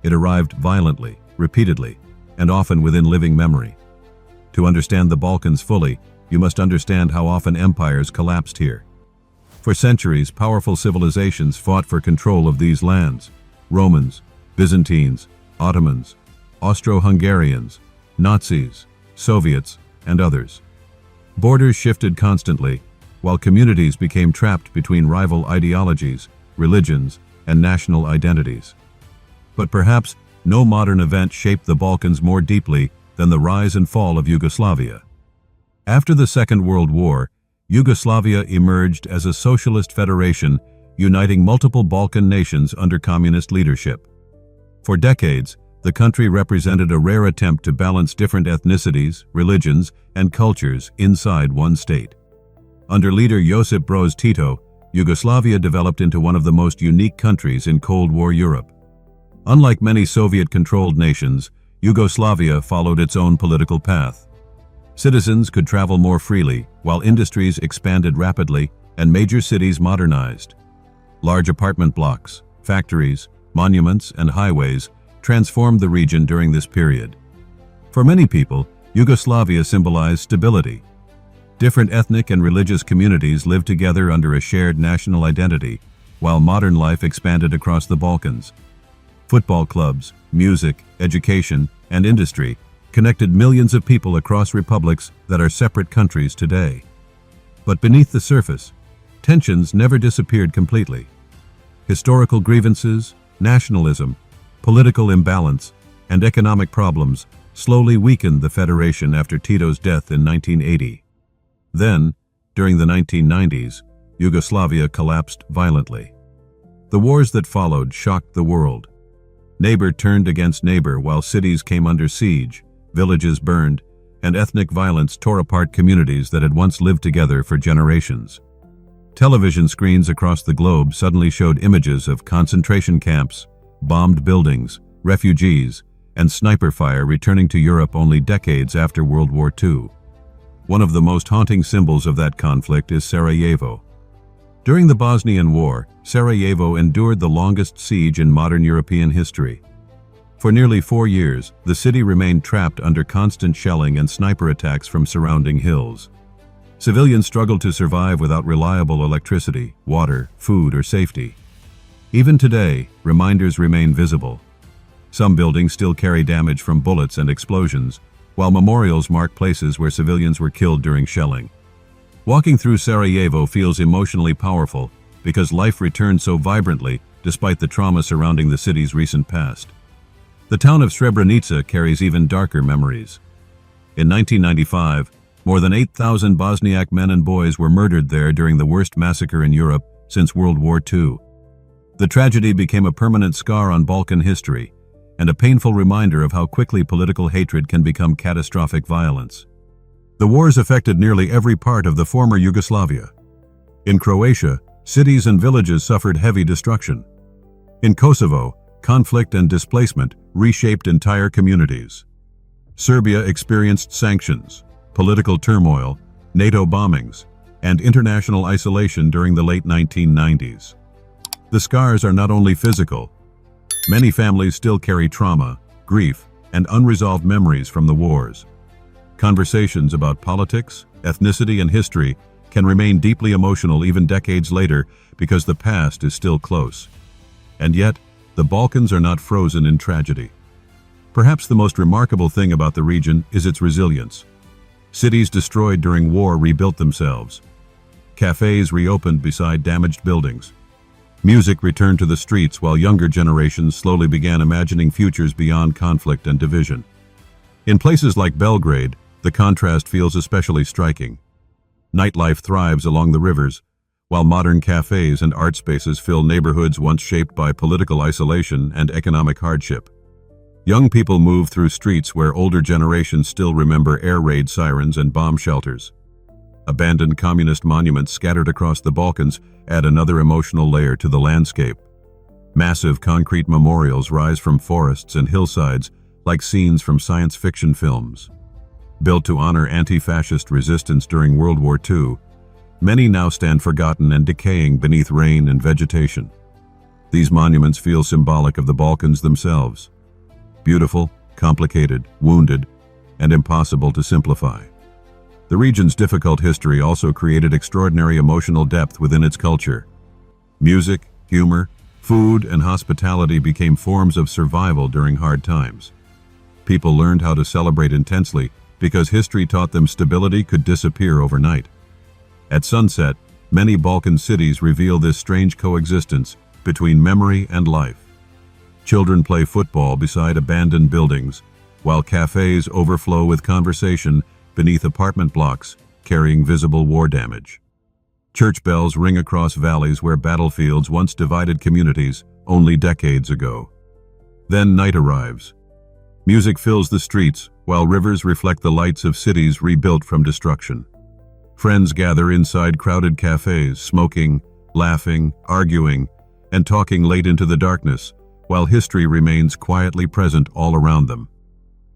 It arrived violently, repeatedly, and often within living memory. To understand the Balkans fully, you must understand how often empires collapsed here. For centuries, powerful civilizations fought for control of these lands: Romans, Byzantines, Ottomans, Austro-Hungarians, Nazis, Soviets, and others. Borders shifted constantly, while communities became trapped between rival ideologies, religions, and national identities. But perhaps no modern event shaped the Balkans more deeply than the rise and fall of Yugoslavia. After the Second World War, Yugoslavia emerged as a socialist federation uniting multiple Balkan nations under communist leadership. For decades, the country represented a rare attempt to balance different ethnicities, religions, and cultures inside one state. Under leader Josip Broz Tito, Yugoslavia developed into one of the most unique countries in Cold War Europe. Unlike many Soviet-controlled nations, Yugoslavia followed its own political path. Citizens could travel more freely, while industries expanded rapidly and major cities modernized. Large apartment blocks, factories, monuments, and highways transformed the region during this period. For many people, Yugoslavia symbolized stability. Different ethnic and religious communities lived together under a shared national identity, while modern life expanded across the Balkans. Football clubs, music, education, and industry connected millions of people across republics that are separate countries today. But beneath the surface, tensions never disappeared completely. Historical grievances, nationalism, political imbalance, and economic problems slowly weakened the federation after Tito's death in 1980. Then, during the 1990s, Yugoslavia collapsed violently. The wars that followed shocked the world. Neighbor turned against neighbor while cities came under siege, villages burned, and ethnic violence tore apart communities that had once lived together for generations. Television screens across the globe suddenly showed images of concentration camps, bombed buildings, refugees, and sniper fire returning to Europe only decades after World War II. One of the most haunting symbols of that conflict is Sarajevo. During the Bosnian War, Sarajevo endured the longest siege in modern European history. For nearly 4 years, the city remained trapped under constant shelling and sniper attacks from surrounding hills. Civilians struggled to survive without reliable electricity, water, food, or safety. Even today, reminders remain visible. Some buildings still carry damage from bullets and explosions, while memorials mark places where civilians were killed during shelling. Walking through Sarajevo feels emotionally powerful because life returned so vibrantly despite the trauma surrounding the city's recent past. The town of Srebrenica carries even darker memories. In 1995, more than 8,000 Bosniak men and boys were murdered there during the worst massacre in Europe since World War II. The tragedy became a permanent scar on Balkan history and a painful reminder of how quickly political hatred can become catastrophic violence. The wars affected nearly every part of the former Yugoslavia. In Croatia, cities and villages suffered heavy destruction. In Kosovo, conflict and displacement reshaped entire communities. Serbia experienced sanctions, political turmoil, NATO bombings, and international isolation during the late 1990s. The scars are not only physical. Many families still carry trauma, grief, and unresolved memories from the wars. Conversations about politics, ethnicity, and history can remain deeply emotional even decades later because the past is still close. And yet, the Balkans are not frozen in tragedy. Perhaps the most remarkable thing about the region is its resilience. Cities destroyed during war rebuilt themselves. Cafes reopened beside damaged buildings. Music returned to the streets while younger generations slowly began imagining futures beyond conflict and division. In places like Belgrade, the contrast feels especially striking. Nightlife thrives along the rivers, while modern cafes and art spaces fill neighborhoods once shaped by political isolation and economic hardship. Young people move through streets where older generations still remember air raid sirens and bomb shelters. Abandoned communist monuments scattered across the Balkans add another emotional layer to the landscape. Massive concrete memorials rise from forests and hillsides like scenes from science fiction films. Built to honor anti-fascist resistance during World War II, many now stand forgotten and decaying beneath rain and vegetation. These monuments feel symbolic of the Balkans themselves. Beautiful, complicated, wounded, and impossible to simplify. The region's difficult history also created extraordinary emotional depth within its culture. Music, humor, food, and hospitality became forms of survival during hard times. People learned how to celebrate intensely because history taught them stability could disappear overnight. At sunset, many Balkan cities reveal this strange coexistence between memory and life. Children play football beside abandoned buildings, while cafes overflow with conversation beneath apartment blocks carrying visible war damage. Church bells ring across valleys where battlefields once divided communities only decades ago. Then night arrives. Music fills the streets, while rivers reflect the lights of cities rebuilt from destruction. Friends gather inside crowded cafes, smoking, laughing, arguing, and talking late into the darkness, while history remains quietly present all around them.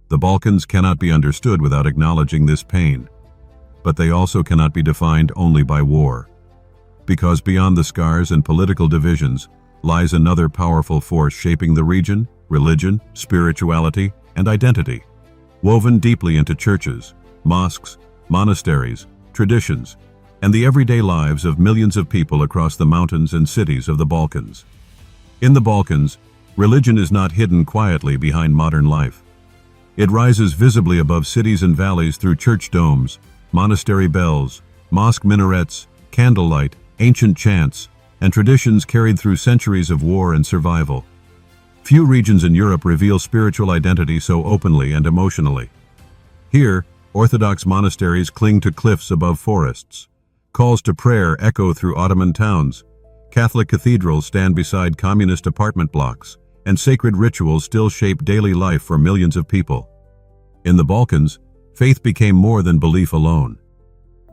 The Balkans cannot be understood without acknowledging this pain, but they also cannot be defined only by war. Because beyond the scars and political divisions lies another powerful force shaping the region: religion, spirituality, and identity. Woven deeply into churches, mosques, monasteries, traditions, and the everyday lives of millions of people across the mountains and cities of the Balkans. In the Balkans, religion is not hidden quietly behind modern life. It rises visibly above cities and valleys through church domes, monastery bells, mosque minarets, candlelight, ancient chants, and traditions carried through centuries of war and survival. Few regions in Europe reveal spiritual identity so openly and emotionally. Here, Orthodox monasteries cling to cliffs above forests. Calls to prayer echo through Ottoman towns. Catholic cathedrals stand beside communist apartment blocks, and sacred rituals still shape daily life for millions of people. In the Balkans, faith became more than belief alone.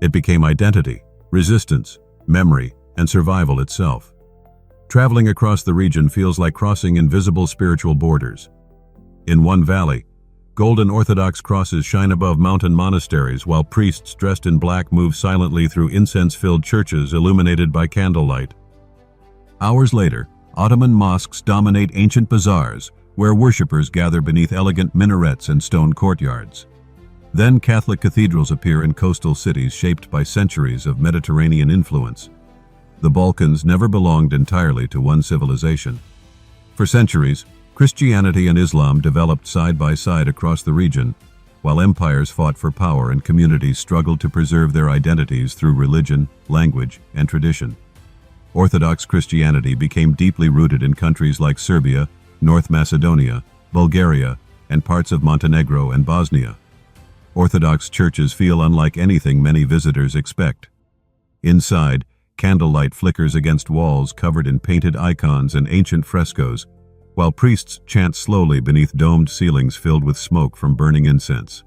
It became identity, resistance, memory, and survival itself. Traveling across the region feels like crossing invisible spiritual borders. In one valley, golden Orthodox crosses shine above mountain monasteries while priests dressed in black move silently through incense-filled churches illuminated by candlelight. Hours later, Ottoman mosques dominate ancient bazaars where worshippers gather beneath elegant minarets and stone courtyards. Then Catholic cathedrals appear in coastal cities shaped by centuries of Mediterranean influence. The Balkans never belonged entirely to one civilization. For centuries, Christianity and Islam developed side by side across the region, while empires fought for power and communities struggled to preserve their identities through religion, language, and tradition. Orthodox Christianity became deeply rooted in countries like Serbia, North Macedonia, Bulgaria, and parts of Montenegro and Bosnia. Orthodox churches feel unlike anything many visitors expect. Inside, candlelight flickers against walls covered in painted icons and ancient frescoes, while priests chant slowly beneath domed ceilings filled with smoke from burning incense.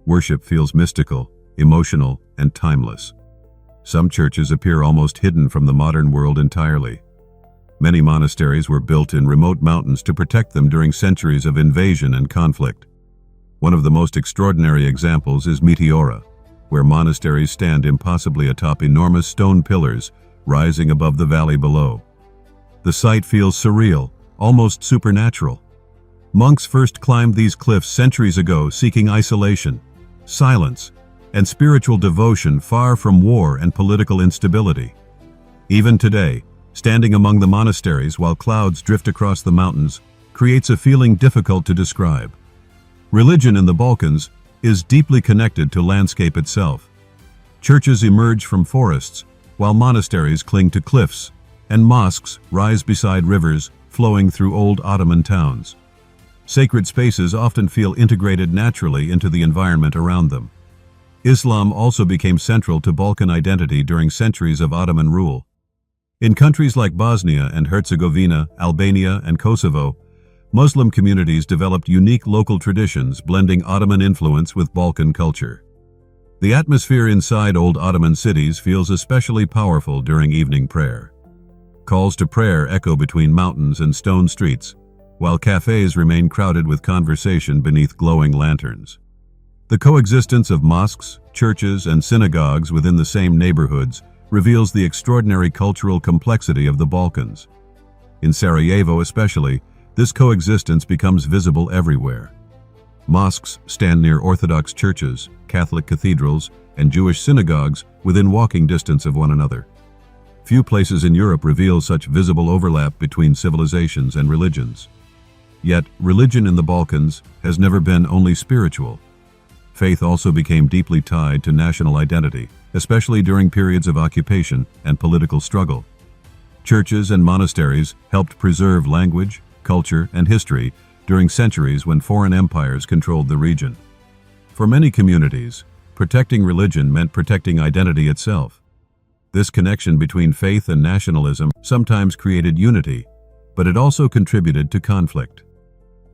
Worship feels mystical, emotional, and timeless. Some churches appear almost hidden from the modern world entirely. Many monasteries were built in remote mountains to protect them during centuries of invasion and conflict. One of the most extraordinary examples is Meteora, where monasteries stand impossibly atop enormous stone pillars rising above the valley below. The sight feels surreal, almost supernatural. Monks first climbed these cliffs centuries ago seeking isolation, silence, and spiritual devotion far from war and political instability. Even today, standing among the monasteries while clouds drift across the mountains creates a feeling difficult to describe. Religion in the Balkans is deeply connected to landscape itself. Churches emerge from forests, while monasteries cling to cliffs, and mosques rise beside rivers flowing through old Ottoman towns. Sacred spaces often feel integrated naturally into the environment around them. Islam also became central to Balkan identity during centuries of Ottoman rule. In countries like Bosnia and Herzegovina, Albania, and Kosovo, Muslim communities developed unique local traditions blending Ottoman influence with Balkan culture. The atmosphere inside old Ottoman cities feels especially powerful during evening prayer. Calls to prayer echo between mountains and stone streets, while cafes remain crowded with conversation beneath glowing lanterns. The coexistence of mosques, churches, and synagogues within the same neighborhoods reveals the extraordinary cultural complexity of the Balkans. In Sarajevo especially, this coexistence becomes visible everywhere. Mosques stand near Orthodox churches, Catholic cathedrals, and Jewish synagogues within walking distance of one another. Few places in Europe reveal such visible overlap between civilizations and religions. Yet, religion in the Balkans has never been only spiritual. Faith also became deeply tied to national identity, especially during periods of occupation and political struggle. Churches and monasteries helped preserve language, culture, and history during centuries when foreign empires controlled the region. For many communities, protecting religion meant protecting identity itself. This connection between faith and nationalism sometimes created unity, but it also contributed to conflict.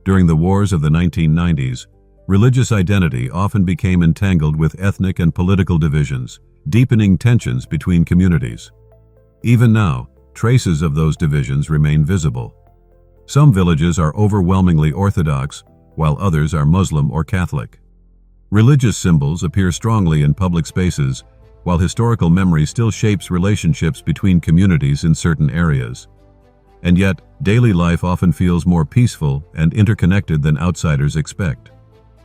During the wars of the 1990s, religious identity often became entangled with ethnic and political divisions, deepening tensions between communities. Even now, traces of those divisions remain visible. Some villages are overwhelmingly Orthodox, while others are Muslim or Catholic. Religious symbols appear strongly in public spaces, while historical memory still shapes relationships between communities in certain areas. And yet, daily life often feels more peaceful and interconnected than outsiders expect.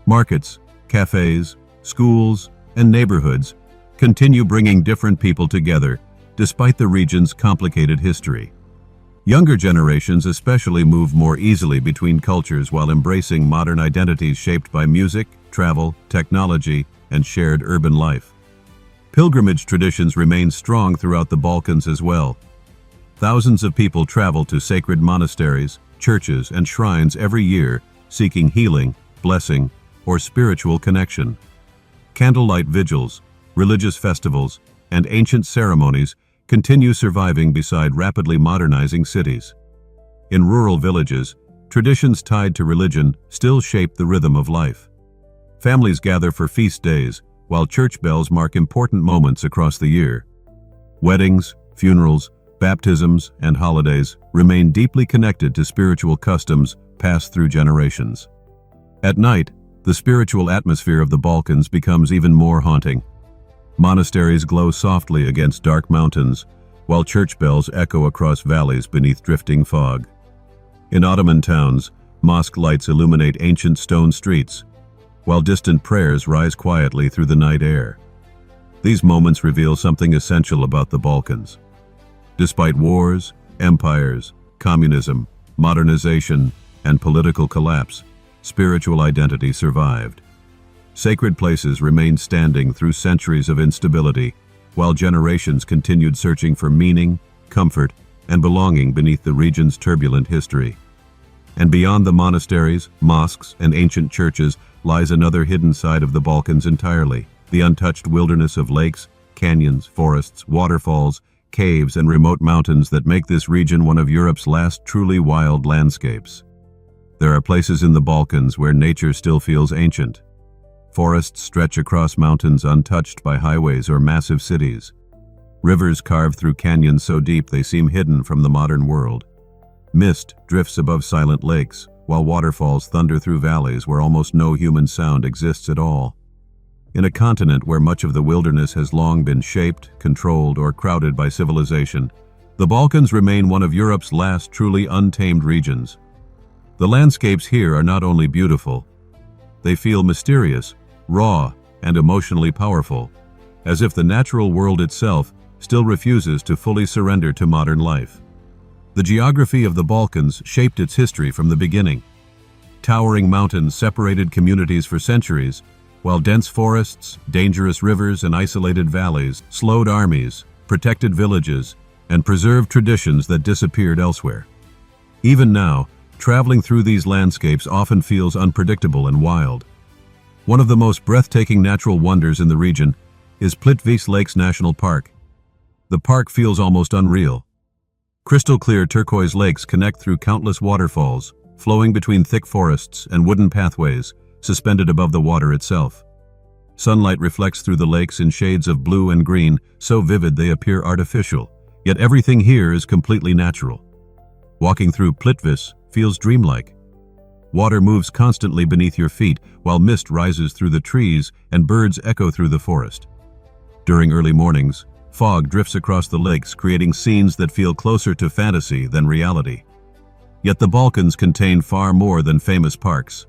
Markets, cafes, schools, and neighborhoods continue bringing different people together, despite the region's complicated history. Younger generations especially move more easily between cultures while embracing modern identities shaped by music, travel, technology, and shared urban life. Pilgrimage traditions remain strong throughout the Balkans as well. Thousands of people travel to sacred monasteries, churches, and shrines every year, seeking healing, blessing, or spiritual connection. Candlelight vigils, religious festivals, and ancient ceremonies continue surviving beside rapidly modernizing cities. In rural villages, traditions tied to religion still shape the rhythm of life. Families gather for feast days, while church bells mark important moments across the year. Weddings, funerals, baptisms, and holidays remain deeply connected to spiritual customs passed through generations. At night, the spiritual atmosphere of the Balkans becomes even more haunting. Monasteries glow softly against dark mountains, while church bells echo across valleys beneath drifting fog. In Ottoman towns, mosque lights illuminate ancient stone streets, while distant prayers rise quietly through the night air. These moments reveal something essential about the Balkans. Despite wars, empires, communism, modernization, and political collapse, spiritual identity survived. Sacred places remained standing through centuries of instability, while generations continued searching for meaning, comfort, and belonging beneath the region's turbulent history. And beyond the monasteries, mosques, and ancient churches lies another hidden side of the Balkans entirely: the untouched wilderness of lakes, canyons, forests, waterfalls, caves, and remote mountains that make this region one of Europe's last truly wild landscapes. There are places in the Balkans where nature still feels ancient. Forests stretch across mountains untouched by highways or massive cities. Rivers carve through canyons so deep they seem hidden from the modern world. Mist drifts above silent lakes, while waterfalls thunder through valleys where almost no human sound exists at all. In a continent where much of the wilderness has long been shaped, controlled, or crowded by civilization, the Balkans remain one of Europe's last truly untamed regions. The landscapes here are not only beautiful, they feel mysterious, raw, and emotionally powerful, as if the natural world itself still refuses to fully surrender to modern life. The geography of the Balkans shaped its history from the beginning. Towering mountains separated communities for centuries, while dense forests, dangerous rivers, and isolated valleys slowed armies, protected villages, and preserved traditions that disappeared elsewhere. Even now, traveling through these landscapes often feels unpredictable and wild. One of the most breathtaking natural wonders in the region is Plitvice Lakes National Park. The park feels almost unreal. Crystal-clear turquoise lakes connect through countless waterfalls, flowing between thick forests and wooden pathways suspended above the water itself. Sunlight reflects through the lakes in shades of blue and green, so vivid they appear artificial, yet everything here is completely natural. Walking through Plitvice feels dreamlike. Water moves constantly beneath your feet, while mist rises through the trees and birds echo through the forest. During early mornings, fog drifts across the lakes, creating scenes that feel closer to fantasy than reality. Yet the Balkans contain far more than famous parks.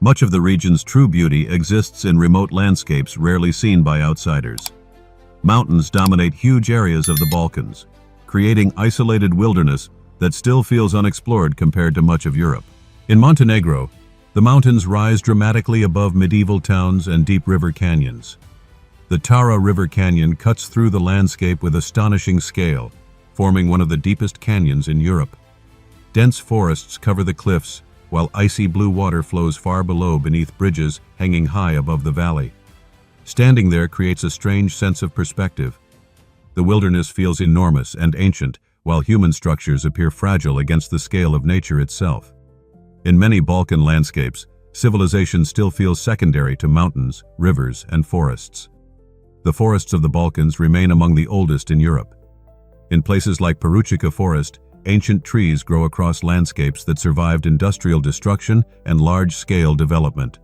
Much of the region's true beauty exists in remote landscapes rarely seen by outsiders. Mountains dominate huge areas of the Balkans, creating isolated wilderness that still feels unexplored compared to much of Europe. In Montenegro, the mountains rise dramatically above medieval towns and deep river canyons. The Tara River Canyon cuts through the landscape with astonishing scale, forming one of the deepest canyons in Europe. Dense forests cover the cliffs, while icy blue water flows far below beneath bridges hanging high above the valley. Standing there creates a strange sense of perspective. The wilderness feels enormous and ancient, while human structures appear fragile against the scale of nature itself. In many Balkan landscapes, civilization still feels secondary to mountains, rivers, and forests. The forests of the Balkans remain among the oldest in Europe. In places like Perućica Forest, ancient trees grow across landscapes that survived industrial destruction and large-scale development.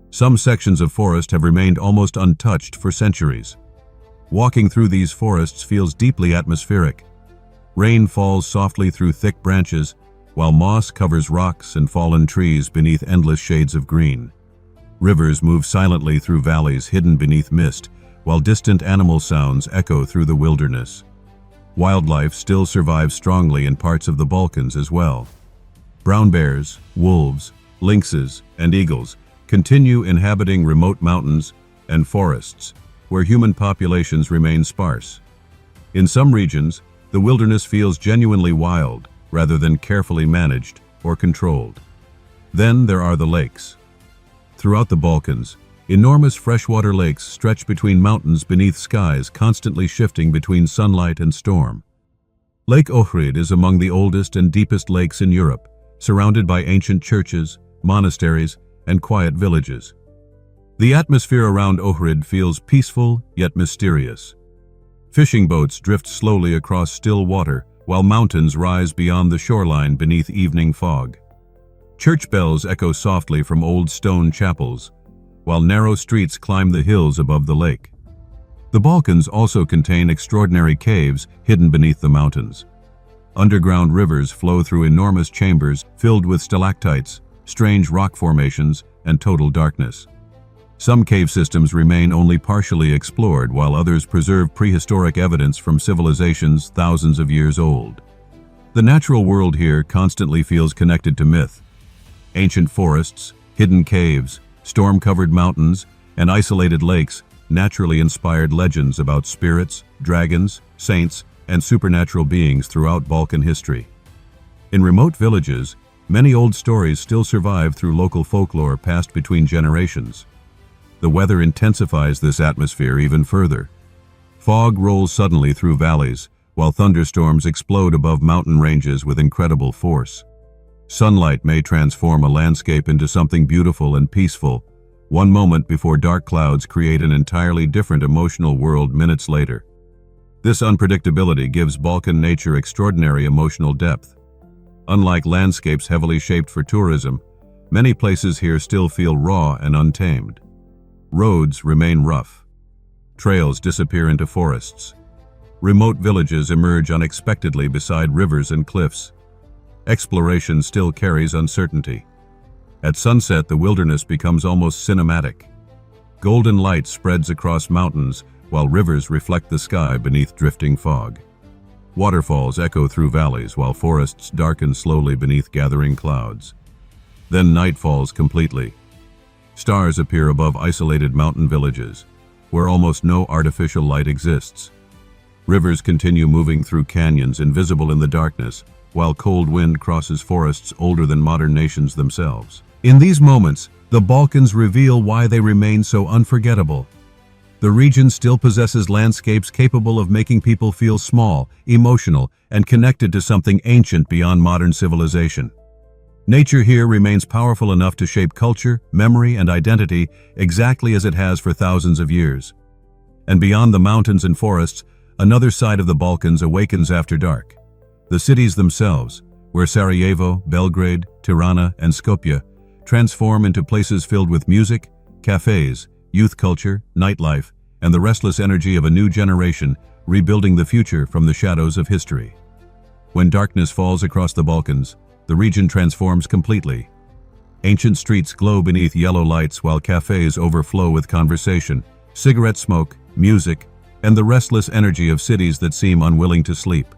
Some sections of forest have remained almost untouched for centuries. Walking through these forests feels deeply atmospheric. Rain falls softly through thick branches, while moss covers rocks and fallen trees beneath endless shades of green. Rivers move silently through valleys hidden beneath mist, while distant animal sounds echo through the wilderness. Wildlife still survives strongly in parts of the Balkans as well. Brown bears, wolves, lynxes, and eagles continue inhabiting remote mountains and forests, where human populations remain sparse. In some regions, the wilderness feels genuinely wild, rather than carefully managed or controlled. Then there are the lakes. Throughout the Balkans, enormous freshwater lakes stretch between mountains beneath skies constantly shifting between sunlight and storm. Lake Ohrid is among the oldest and deepest lakes in Europe, surrounded by ancient churches, monasteries, and quiet villages. The atmosphere around Ohrid feels peaceful yet mysterious. Fishing boats drift slowly across still water, while mountains rise beyond the shoreline beneath evening fog. Church bells echo softly from old stone chapels, while narrow streets climb the hills above the lake. The Balkans also contain extraordinary caves hidden beneath the mountains. Underground rivers flow through enormous chambers filled with stalactites, strange rock formations, and total darkness. Some cave systems remain only partially explored, while others preserve prehistoric evidence from civilizations thousands of years old. The natural world here constantly feels connected to myth. Ancient forests, hidden caves, storm-covered mountains, and isolated lakes naturally inspired legends about spirits, dragons, saints, and supernatural beings throughout Balkan history. In remote villages, many old stories still survive through local folklore passed between generations. The weather intensifies this atmosphere even further. Fog rolls suddenly through valleys, while thunderstorms explode above mountain ranges with incredible force. Sunlight may transform a landscape into something beautiful and peaceful, one moment before dark clouds create an entirely different emotional world minutes later. This unpredictability gives Balkan nature extraordinary emotional depth. Unlike landscapes heavily shaped for tourism, many places here still feel raw and untamed. Roads remain rough. Trails disappear into forests. Remote villages emerge unexpectedly beside rivers and cliffs. Exploration still carries uncertainty. At sunset, the wilderness becomes almost cinematic. Golden light spreads across mountains, while rivers reflect the sky beneath drifting fog. Waterfalls echo through valleys, while forests darken slowly beneath gathering clouds. Then night falls completely. Stars appear above isolated mountain villages, where almost no artificial light exists. Rivers continue moving through canyons invisible in the darkness, while cold wind crosses forests older than modern nations themselves. In these moments, the Balkans reveal why they remain so unforgettable. The region still possesses landscapes capable of making people feel small, emotional, and connected to something ancient beyond modern civilization. Nature here remains powerful enough to shape culture, memory, and identity exactly as it has for thousands of years. And beyond the mountains and forests, another side of the Balkans awakens after dark. The cities themselves, where Sarajevo, Belgrade, Tirana, and Skopje transform into places filled with music, cafes, youth culture, nightlife, and the restless energy of a new generation rebuilding the future from the shadows of history. When darkness falls across the Balkans, the region transforms completely. Ancient streets glow beneath yellow lights while cafes overflow with conversation, cigarette smoke, music, and the restless energy of cities that seem unwilling to sleep.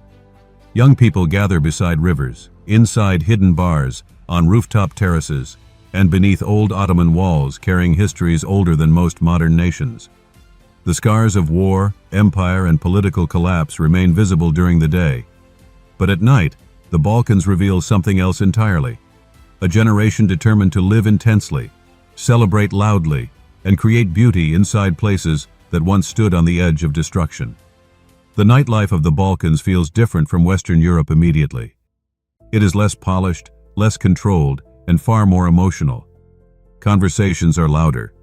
Young people gather beside rivers, inside hidden bars, on rooftop terraces, and beneath old Ottoman walls carrying histories older than most modern nations. The scars of war, empire, and political collapse remain visible during the day. But at night, the Balkans reveal something else entirely. A generation determined to live intensely, celebrate loudly, and create beauty inside places that once stood on the edge of destruction. The nightlife of the Balkans feels different from Western Europe immediately. It is less polished, less controlled, and far more emotional. Conversations are louder.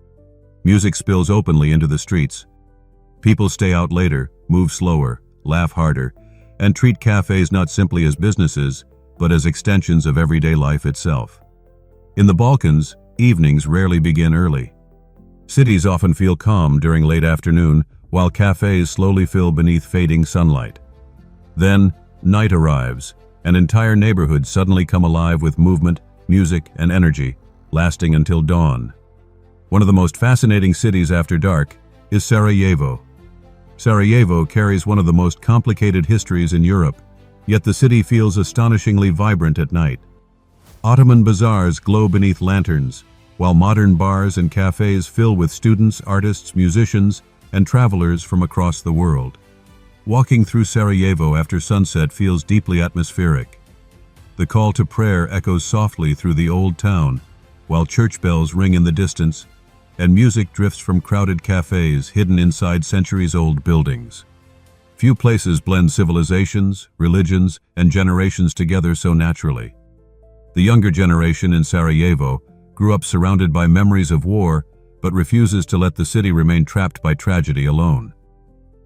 Music spills openly into the streets. People stay out later, move slower, laugh harder, and treat cafes not simply as businesses, but as extensions of everyday life itself. In the Balkans, evenings rarely begin early. Cities often feel calm during late afternoon, while cafes slowly fill beneath fading sunlight. Then, night arrives, and entire neighborhoods suddenly come alive with movement, music, and energy, lasting until dawn. One of the most fascinating cities after dark is Sarajevo. Sarajevo carries one of the most complicated histories in Europe, yet the city feels astonishingly vibrant at night. Ottoman bazaars glow beneath lanterns, while modern bars and cafes fill with students, artists, musicians, and travelers from across the world. Walking through Sarajevo after sunset feels deeply atmospheric. The call to prayer echoes softly through the old town, while church bells ring in the distance, and music drifts from crowded cafes hidden inside centuries-old buildings. Few places blend civilizations, religions, and generations together so naturally. The younger generation in Sarajevo grew up surrounded by memories of war, but refuses to let the city remain trapped by tragedy alone.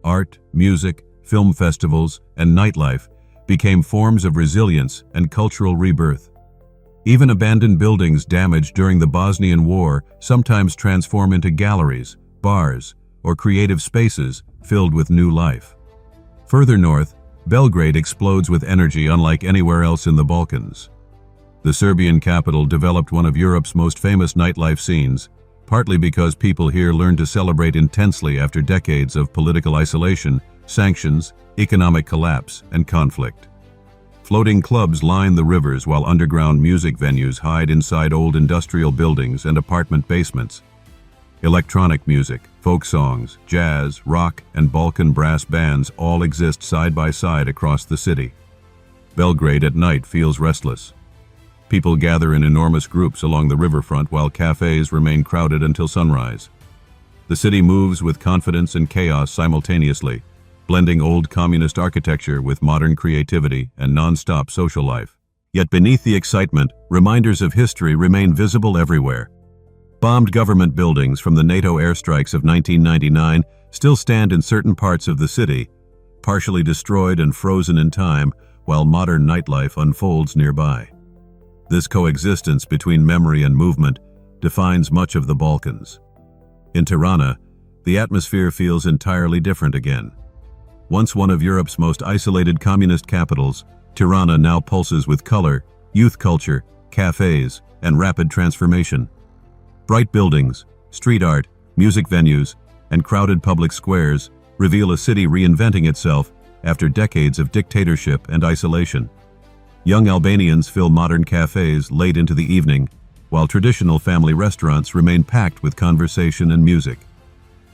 Art, music, film festivals, and nightlife became forms of resilience and cultural rebirth. Even abandoned buildings damaged during the Bosnian War sometimes transform into galleries, bars, or creative spaces filled with new life. Further north, Belgrade explodes with energy unlike anywhere else in the Balkans. The Serbian capital developed one of Europe's most famous nightlife scenes, partly because people here learned to celebrate intensely after decades of political isolation, sanctions, economic collapse, and conflict. Floating clubs line the rivers while underground music venues hide inside old industrial buildings and apartment basements. Electronic music, folk songs, jazz, rock, and Balkan brass bands all exist side by side across the city. Belgrade at night feels restless. People gather in enormous groups along the riverfront while cafes remain crowded until sunrise. The city moves with confidence and chaos simultaneously, blending old communist architecture with modern creativity and non-stop social life. Yet beneath the excitement, reminders of history remain visible everywhere. Bombed government buildings from the NATO airstrikes of 1999 still stand in certain parts of the city, partially destroyed and frozen in time, while modern nightlife unfolds nearby. This coexistence between memory and movement defines much of the Balkans. In Tirana, the atmosphere feels entirely different again. Once one of Europe's most isolated communist capitals, Tirana now pulses with color, youth culture, cafes, and rapid transformation. Bright buildings, street art, music venues, and crowded public squares reveal a city reinventing itself after decades of dictatorship and isolation. Young Albanians fill modern cafes late into the evening, while traditional family restaurants remain packed with conversation and music.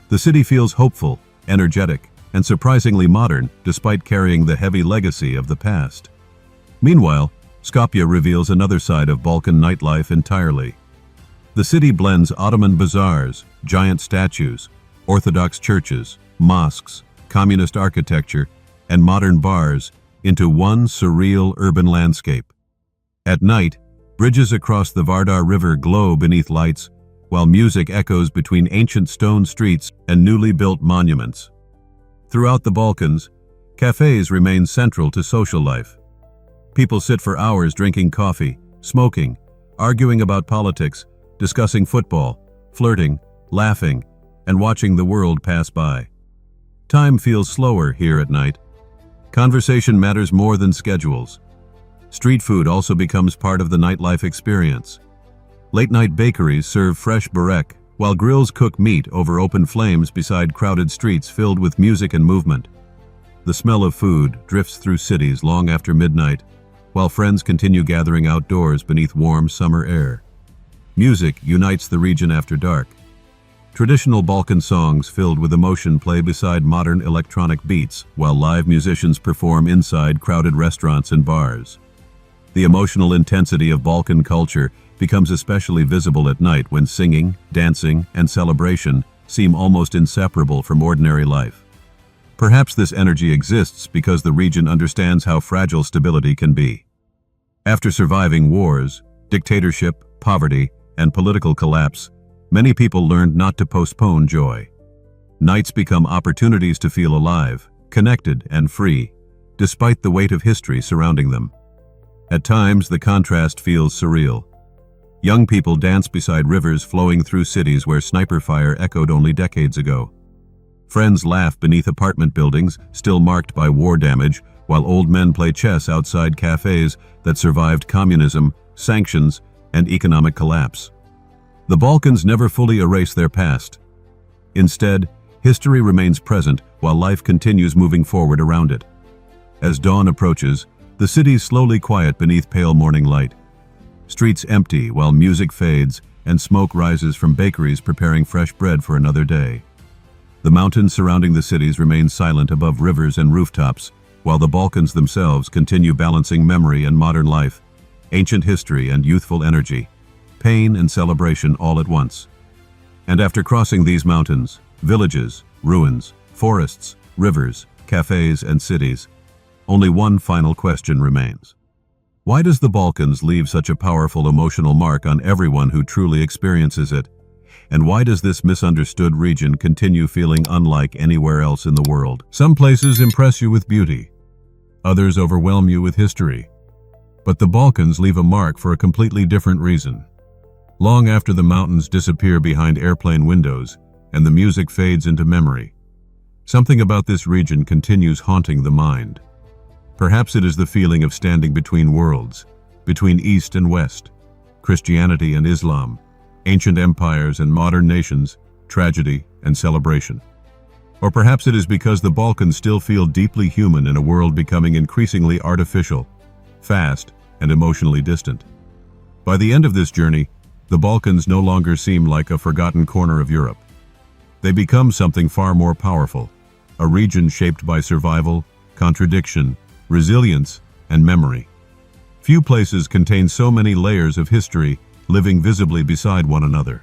The city feels hopeful, energetic, and surprisingly modern despite carrying the heavy legacy of the past. Meanwhile, Skopje reveals another side of Balkan nightlife entirely. The city blends Ottoman bazaars, giant statues, Orthodox churches, mosques, communist architecture, and modern bars into one surreal urban landscape. At night, bridges across the Vardar River glow beneath lights, while music echoes between ancient stone streets and newly built monuments. Throughout the Balkans, cafes remain central to social life. People sit for hours drinking coffee, smoking, arguing about politics, discussing football, flirting, laughing, and watching the world pass by. Time feels slower here at night. Conversation matters more than schedules. Street food also becomes part of the nightlife experience. Late-night bakeries serve fresh burek, while grills cook meat over open flames beside crowded streets filled with music and movement. The smell of food drifts through cities long after midnight, while friends continue gathering outdoors beneath warm summer air. Music unites the region after dark. Traditional Balkan songs filled with emotion play beside modern electronic beats, while live musicians perform inside crowded restaurants and bars. The emotional intensity of Balkan culture becomes especially visible at night when singing, dancing, and celebration seem almost inseparable from ordinary life. Perhaps this energy exists because the region understands how fragile stability can be. After surviving wars, dictatorship, poverty, and political collapse, many people learned not to postpone joy. Nights become opportunities to feel alive, connected, and free, despite the weight of history surrounding them. At times, the contrast feels surreal. Young people dance beside rivers flowing through cities where sniper fire echoed only decades ago. Friends laugh beneath apartment buildings still marked by war damage, while old men play chess outside cafes that survived communism, sanctions, and economic collapse. The Balkans never fully erase their past. Instead, history remains present while life continues moving forward around it. As dawn approaches, the cities slowly quiet beneath pale morning light. Streets empty while music fades and smoke rises from bakeries preparing fresh bread for another day. The mountains surrounding the cities remain silent above rivers and rooftops, while the Balkans themselves continue balancing memory and modern life, ancient history and youthful energy, pain and celebration all at once. And after crossing these mountains, villages, ruins, forests, rivers, cafes, and cities, only one final question remains. Why does the Balkans leave such a powerful emotional mark on everyone who truly experiences it? And why does this misunderstood region continue feeling unlike anywhere else in the world? Some places impress you with beauty. Others overwhelm you with history. But the Balkans leave a mark for a completely different reason. Long after the mountains disappear behind airplane windows and the music fades into memory, something about this region continues haunting the mind. Perhaps it is the feeling of standing between worlds, between East and West, Christianity and Islam, ancient empires and modern nations, tragedy and celebration. Or perhaps it is because the Balkans still feel deeply human in a world becoming increasingly artificial, fast, and emotionally distant. By the end of this journey, the Balkans no longer seem like a forgotten corner of Europe. They become something far more powerful, a region shaped by survival, contradiction, resilience, and memory. Few places contain so many layers of history living visibly beside one another.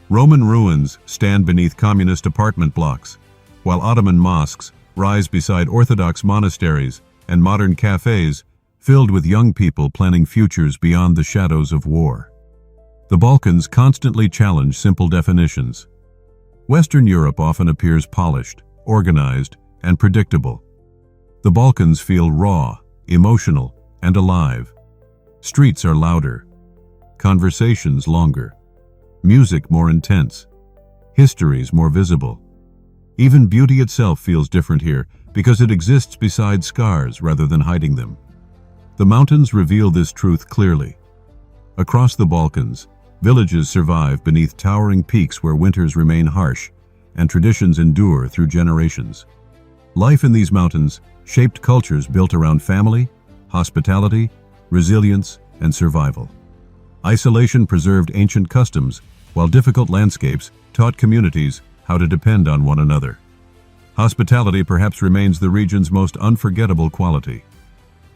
Roman ruins stand beneath communist apartment blocks, while Ottoman mosques rise beside Orthodox monasteries and modern cafes filled with young people planning futures beyond the shadows of war. The Balkans constantly challenge simple definitions. Western Europe often appears polished, organized, and predictable. The Balkans feel raw, emotional, and alive. Streets are louder, conversations longer, music more intense, histories more visible. Even beauty itself feels different here because it exists beside scars rather than hiding them. The mountains reveal this truth clearly. Across the Balkans, villages survive beneath towering peaks where winters remain harsh and traditions endure through generations. Life in these mountains shaped cultures built around family, hospitality, resilience, and survival. Isolation preserved ancient customs, while difficult landscapes taught communities how to depend on one another. Hospitality perhaps remains the region's most unforgettable quality.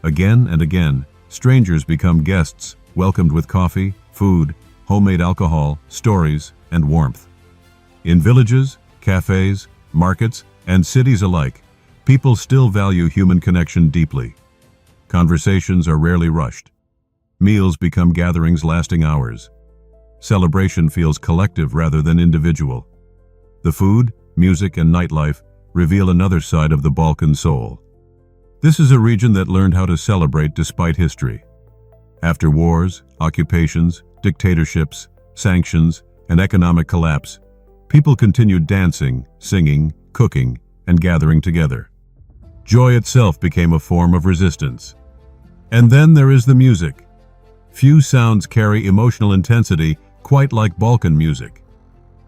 Again and again, strangers become guests, welcomed with coffee, food, homemade alcohol, stories, and warmth. In villages, cafes, markets, and cities alike, people still value human connection deeply. Conversations are rarely rushed. Meals become gatherings lasting hours. Celebration feels collective rather than individual. The food, music, and nightlife reveal another side of the Balkan soul. This is a region that learned how to celebrate despite history. After wars, occupations, dictatorships, sanctions, and economic collapse, people continued dancing, singing, cooking, and gathering together. Joy itself became a form of resistance. And then there is the music. Few sounds carry emotional intensity quite like Balkan music.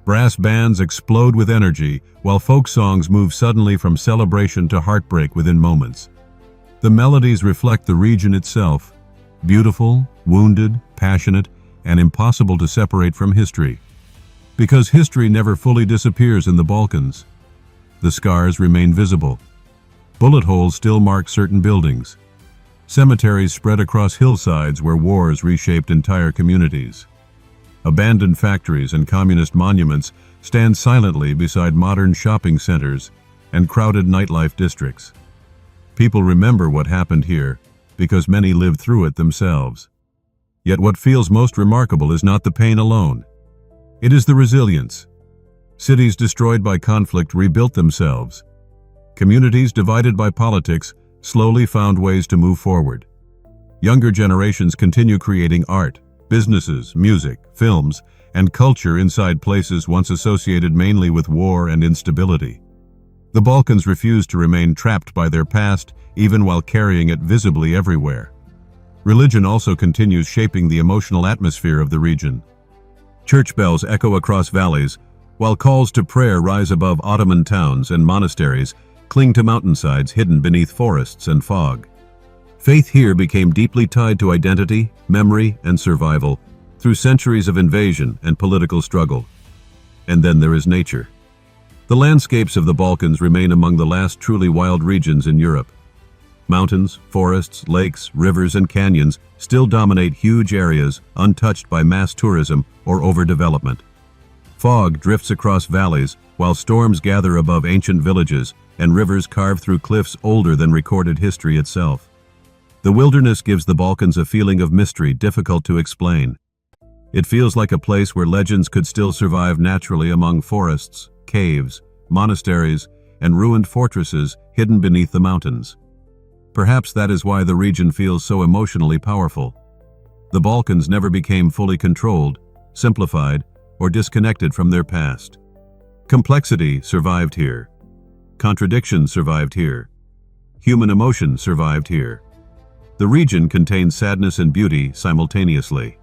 Brass bands explode with energy, while folk songs move suddenly from celebration to heartbreak within moments. The melodies reflect the region itself, beautiful, wounded, passionate, and impossible to separate from history. Because history never fully disappears in the Balkans. The scars remain visible. Bullet holes still mark certain buildings. Cemeteries spread across hillsides where wars reshaped entire communities. Abandoned factories and communist monuments stand silently beside modern shopping centers and crowded nightlife districts. People remember what happened here because many lived through it themselves. Yet what feels most remarkable is not the pain alone. It is the resilience. Cities destroyed by conflict rebuilt themselves. Communities divided by politics slowly found ways to move forward. Younger generations continue creating art, businesses, music, films, and culture inside places once associated mainly with war and instability. The Balkans refuse to remain trapped by their past, even while carrying it visibly everywhere. Religion also continues shaping the emotional atmosphere of the region. Church bells echo across valleys, while calls to prayer rise above Ottoman towns, and monasteries cling to mountainsides hidden beneath forests and fog. Faith here became deeply tied to identity, memory, and survival through centuries of invasion and political struggle. And then there is nature. The landscapes of the Balkans remain among the last truly wild regions in Europe. Mountains, forests, lakes, rivers, and canyons still dominate huge areas untouched by mass tourism or overdevelopment. Fog drifts across valleys while storms gather above ancient villages and rivers carve through cliffs older than recorded history itself. The wilderness gives the Balkans a feeling of mystery difficult to explain. It feels like a place where legends could still survive naturally among forests, caves, monasteries, and ruined fortresses hidden beneath the mountains. Perhaps that is why the region feels so emotionally powerful. The Balkans never became fully controlled, simplified, or disconnected from their past. Complexity survived here. Contradiction survived here. Human emotion survived here. The region contains sadness and beauty simultaneously.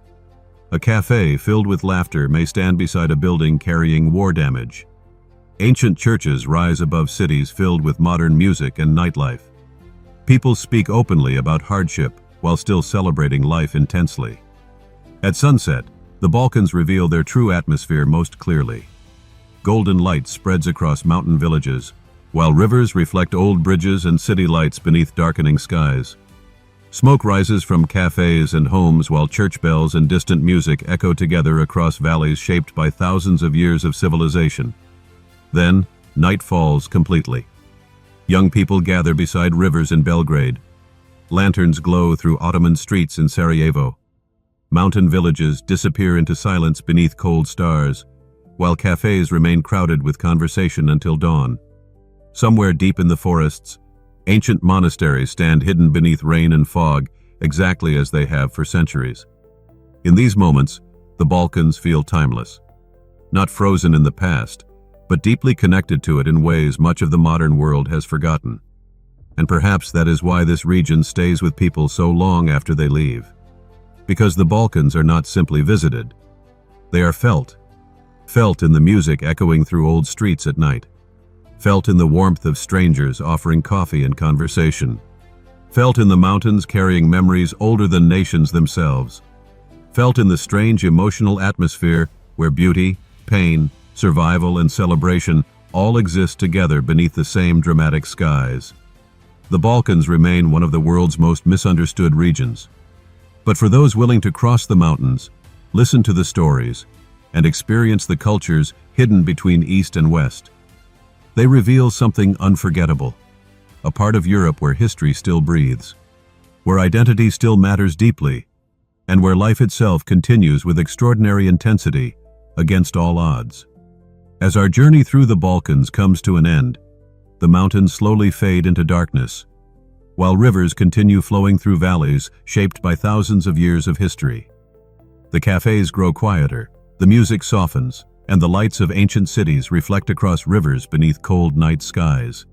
A cafe filled with laughter may stand beside a building carrying war damage. Ancient churches rise above cities filled with modern music and nightlife. People speak openly about hardship while still celebrating life intensely. At sunset, the Balkans reveal their true atmosphere most clearly. Golden light spreads across mountain villages, while rivers reflect old bridges and city lights beneath darkening skies. Smoke rises from cafes and homes while church bells and distant music echo together across valleys shaped by thousands of years of civilization. Then, night falls completely. Young people gather beside rivers in Belgrade. Lanterns glow through Ottoman streets in Sarajevo. Mountain villages disappear into silence beneath cold stars, while cafes remain crowded with conversation until dawn. Somewhere deep in the forests, ancient monasteries stand hidden beneath rain and fog, exactly as they have for centuries. In these moments, the Balkans feel timeless. not frozen in the past, but deeply connected to it in ways much of the modern world has forgotten. And perhaps that is why this region stays with people so long after they leave. Because the Balkans are not simply visited. They are felt. Felt in the music echoing through old streets at night. Felt in the warmth of strangers offering coffee and conversation. Felt in the mountains carrying memories older than nations themselves. Felt in the strange emotional atmosphere where beauty, pain, survival, and celebration all exist together beneath the same dramatic skies. The Balkans remain one of the world's most misunderstood regions. But for those willing to cross the mountains, listen to the stories, and experience the cultures hidden between East and West, they reveal something unforgettable, a part of Europe where history still breathes, where identity still matters deeply, and where life itself continues with extraordinary intensity against all odds. As our journey through the Balkans comes to an end, the mountains slowly fade into darkness, while rivers continue flowing through valleys shaped by thousands of years of history. The cafes grow quieter, the music softens, and the lights of ancient cities reflect across rivers beneath cold night skies.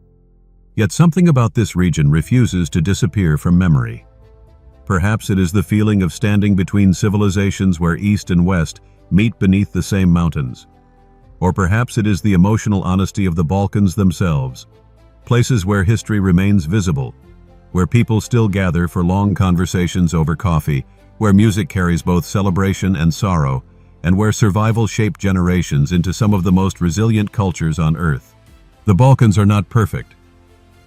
Yet something about this region refuses to disappear from memory. Perhaps it is the feeling of standing between civilizations where East and West meet beneath the same mountains. Or perhaps it is the emotional honesty of the Balkans themselves, places where history remains visible, where people still gather for long conversations over coffee, where music carries both celebration and sorrow, and where survival shaped generations into some of the most resilient cultures on Earth. The Balkans are not perfect.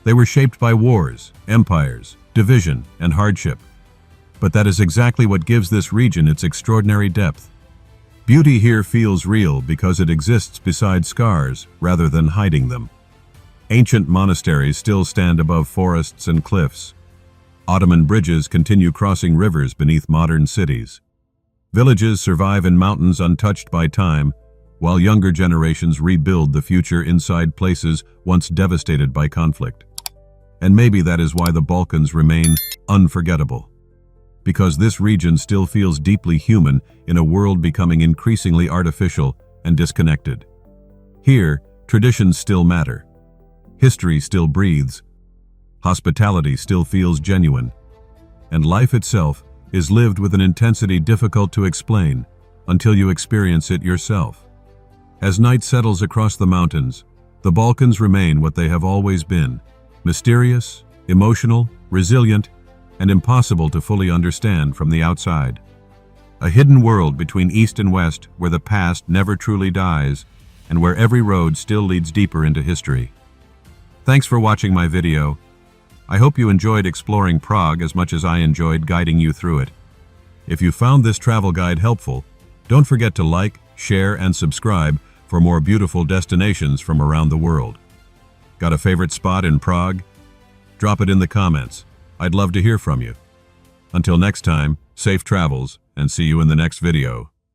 They were shaped by wars, empires, division, and hardship. But that is exactly what gives this region its extraordinary depth. Beauty here feels real because it exists beside scars rather than hiding them. Ancient monasteries still stand above forests and cliffs. Ottoman bridges continue crossing rivers beneath modern cities. Villages survive in mountains untouched by time, while younger generations rebuild the future inside places once devastated by conflict. And maybe that is why the Balkans remain unforgettable. Because this region still feels deeply human in a world becoming increasingly artificial and disconnected. Here, traditions still matter. History still breathes. Hospitality still feels genuine. And life itself is lived with an intensity difficult to explain until you experience it yourself. As night settles across the mountains, the Balkans remain what they have always been: mysterious, emotional, resilient, and impossible to fully understand from the outside. A hidden world between East and West where the past never truly dies and where every road still leads deeper into history. Thanks for watching my video. I hope you enjoyed exploring Prague as much as I enjoyed guiding you through it. If you found this travel guide helpful, don't forget to like, share, and subscribe for more beautiful destinations from around the world. Got a favorite spot in Prague? Drop it in the comments. I'd love to hear from you. Until next time, safe travels, and see you in the next video.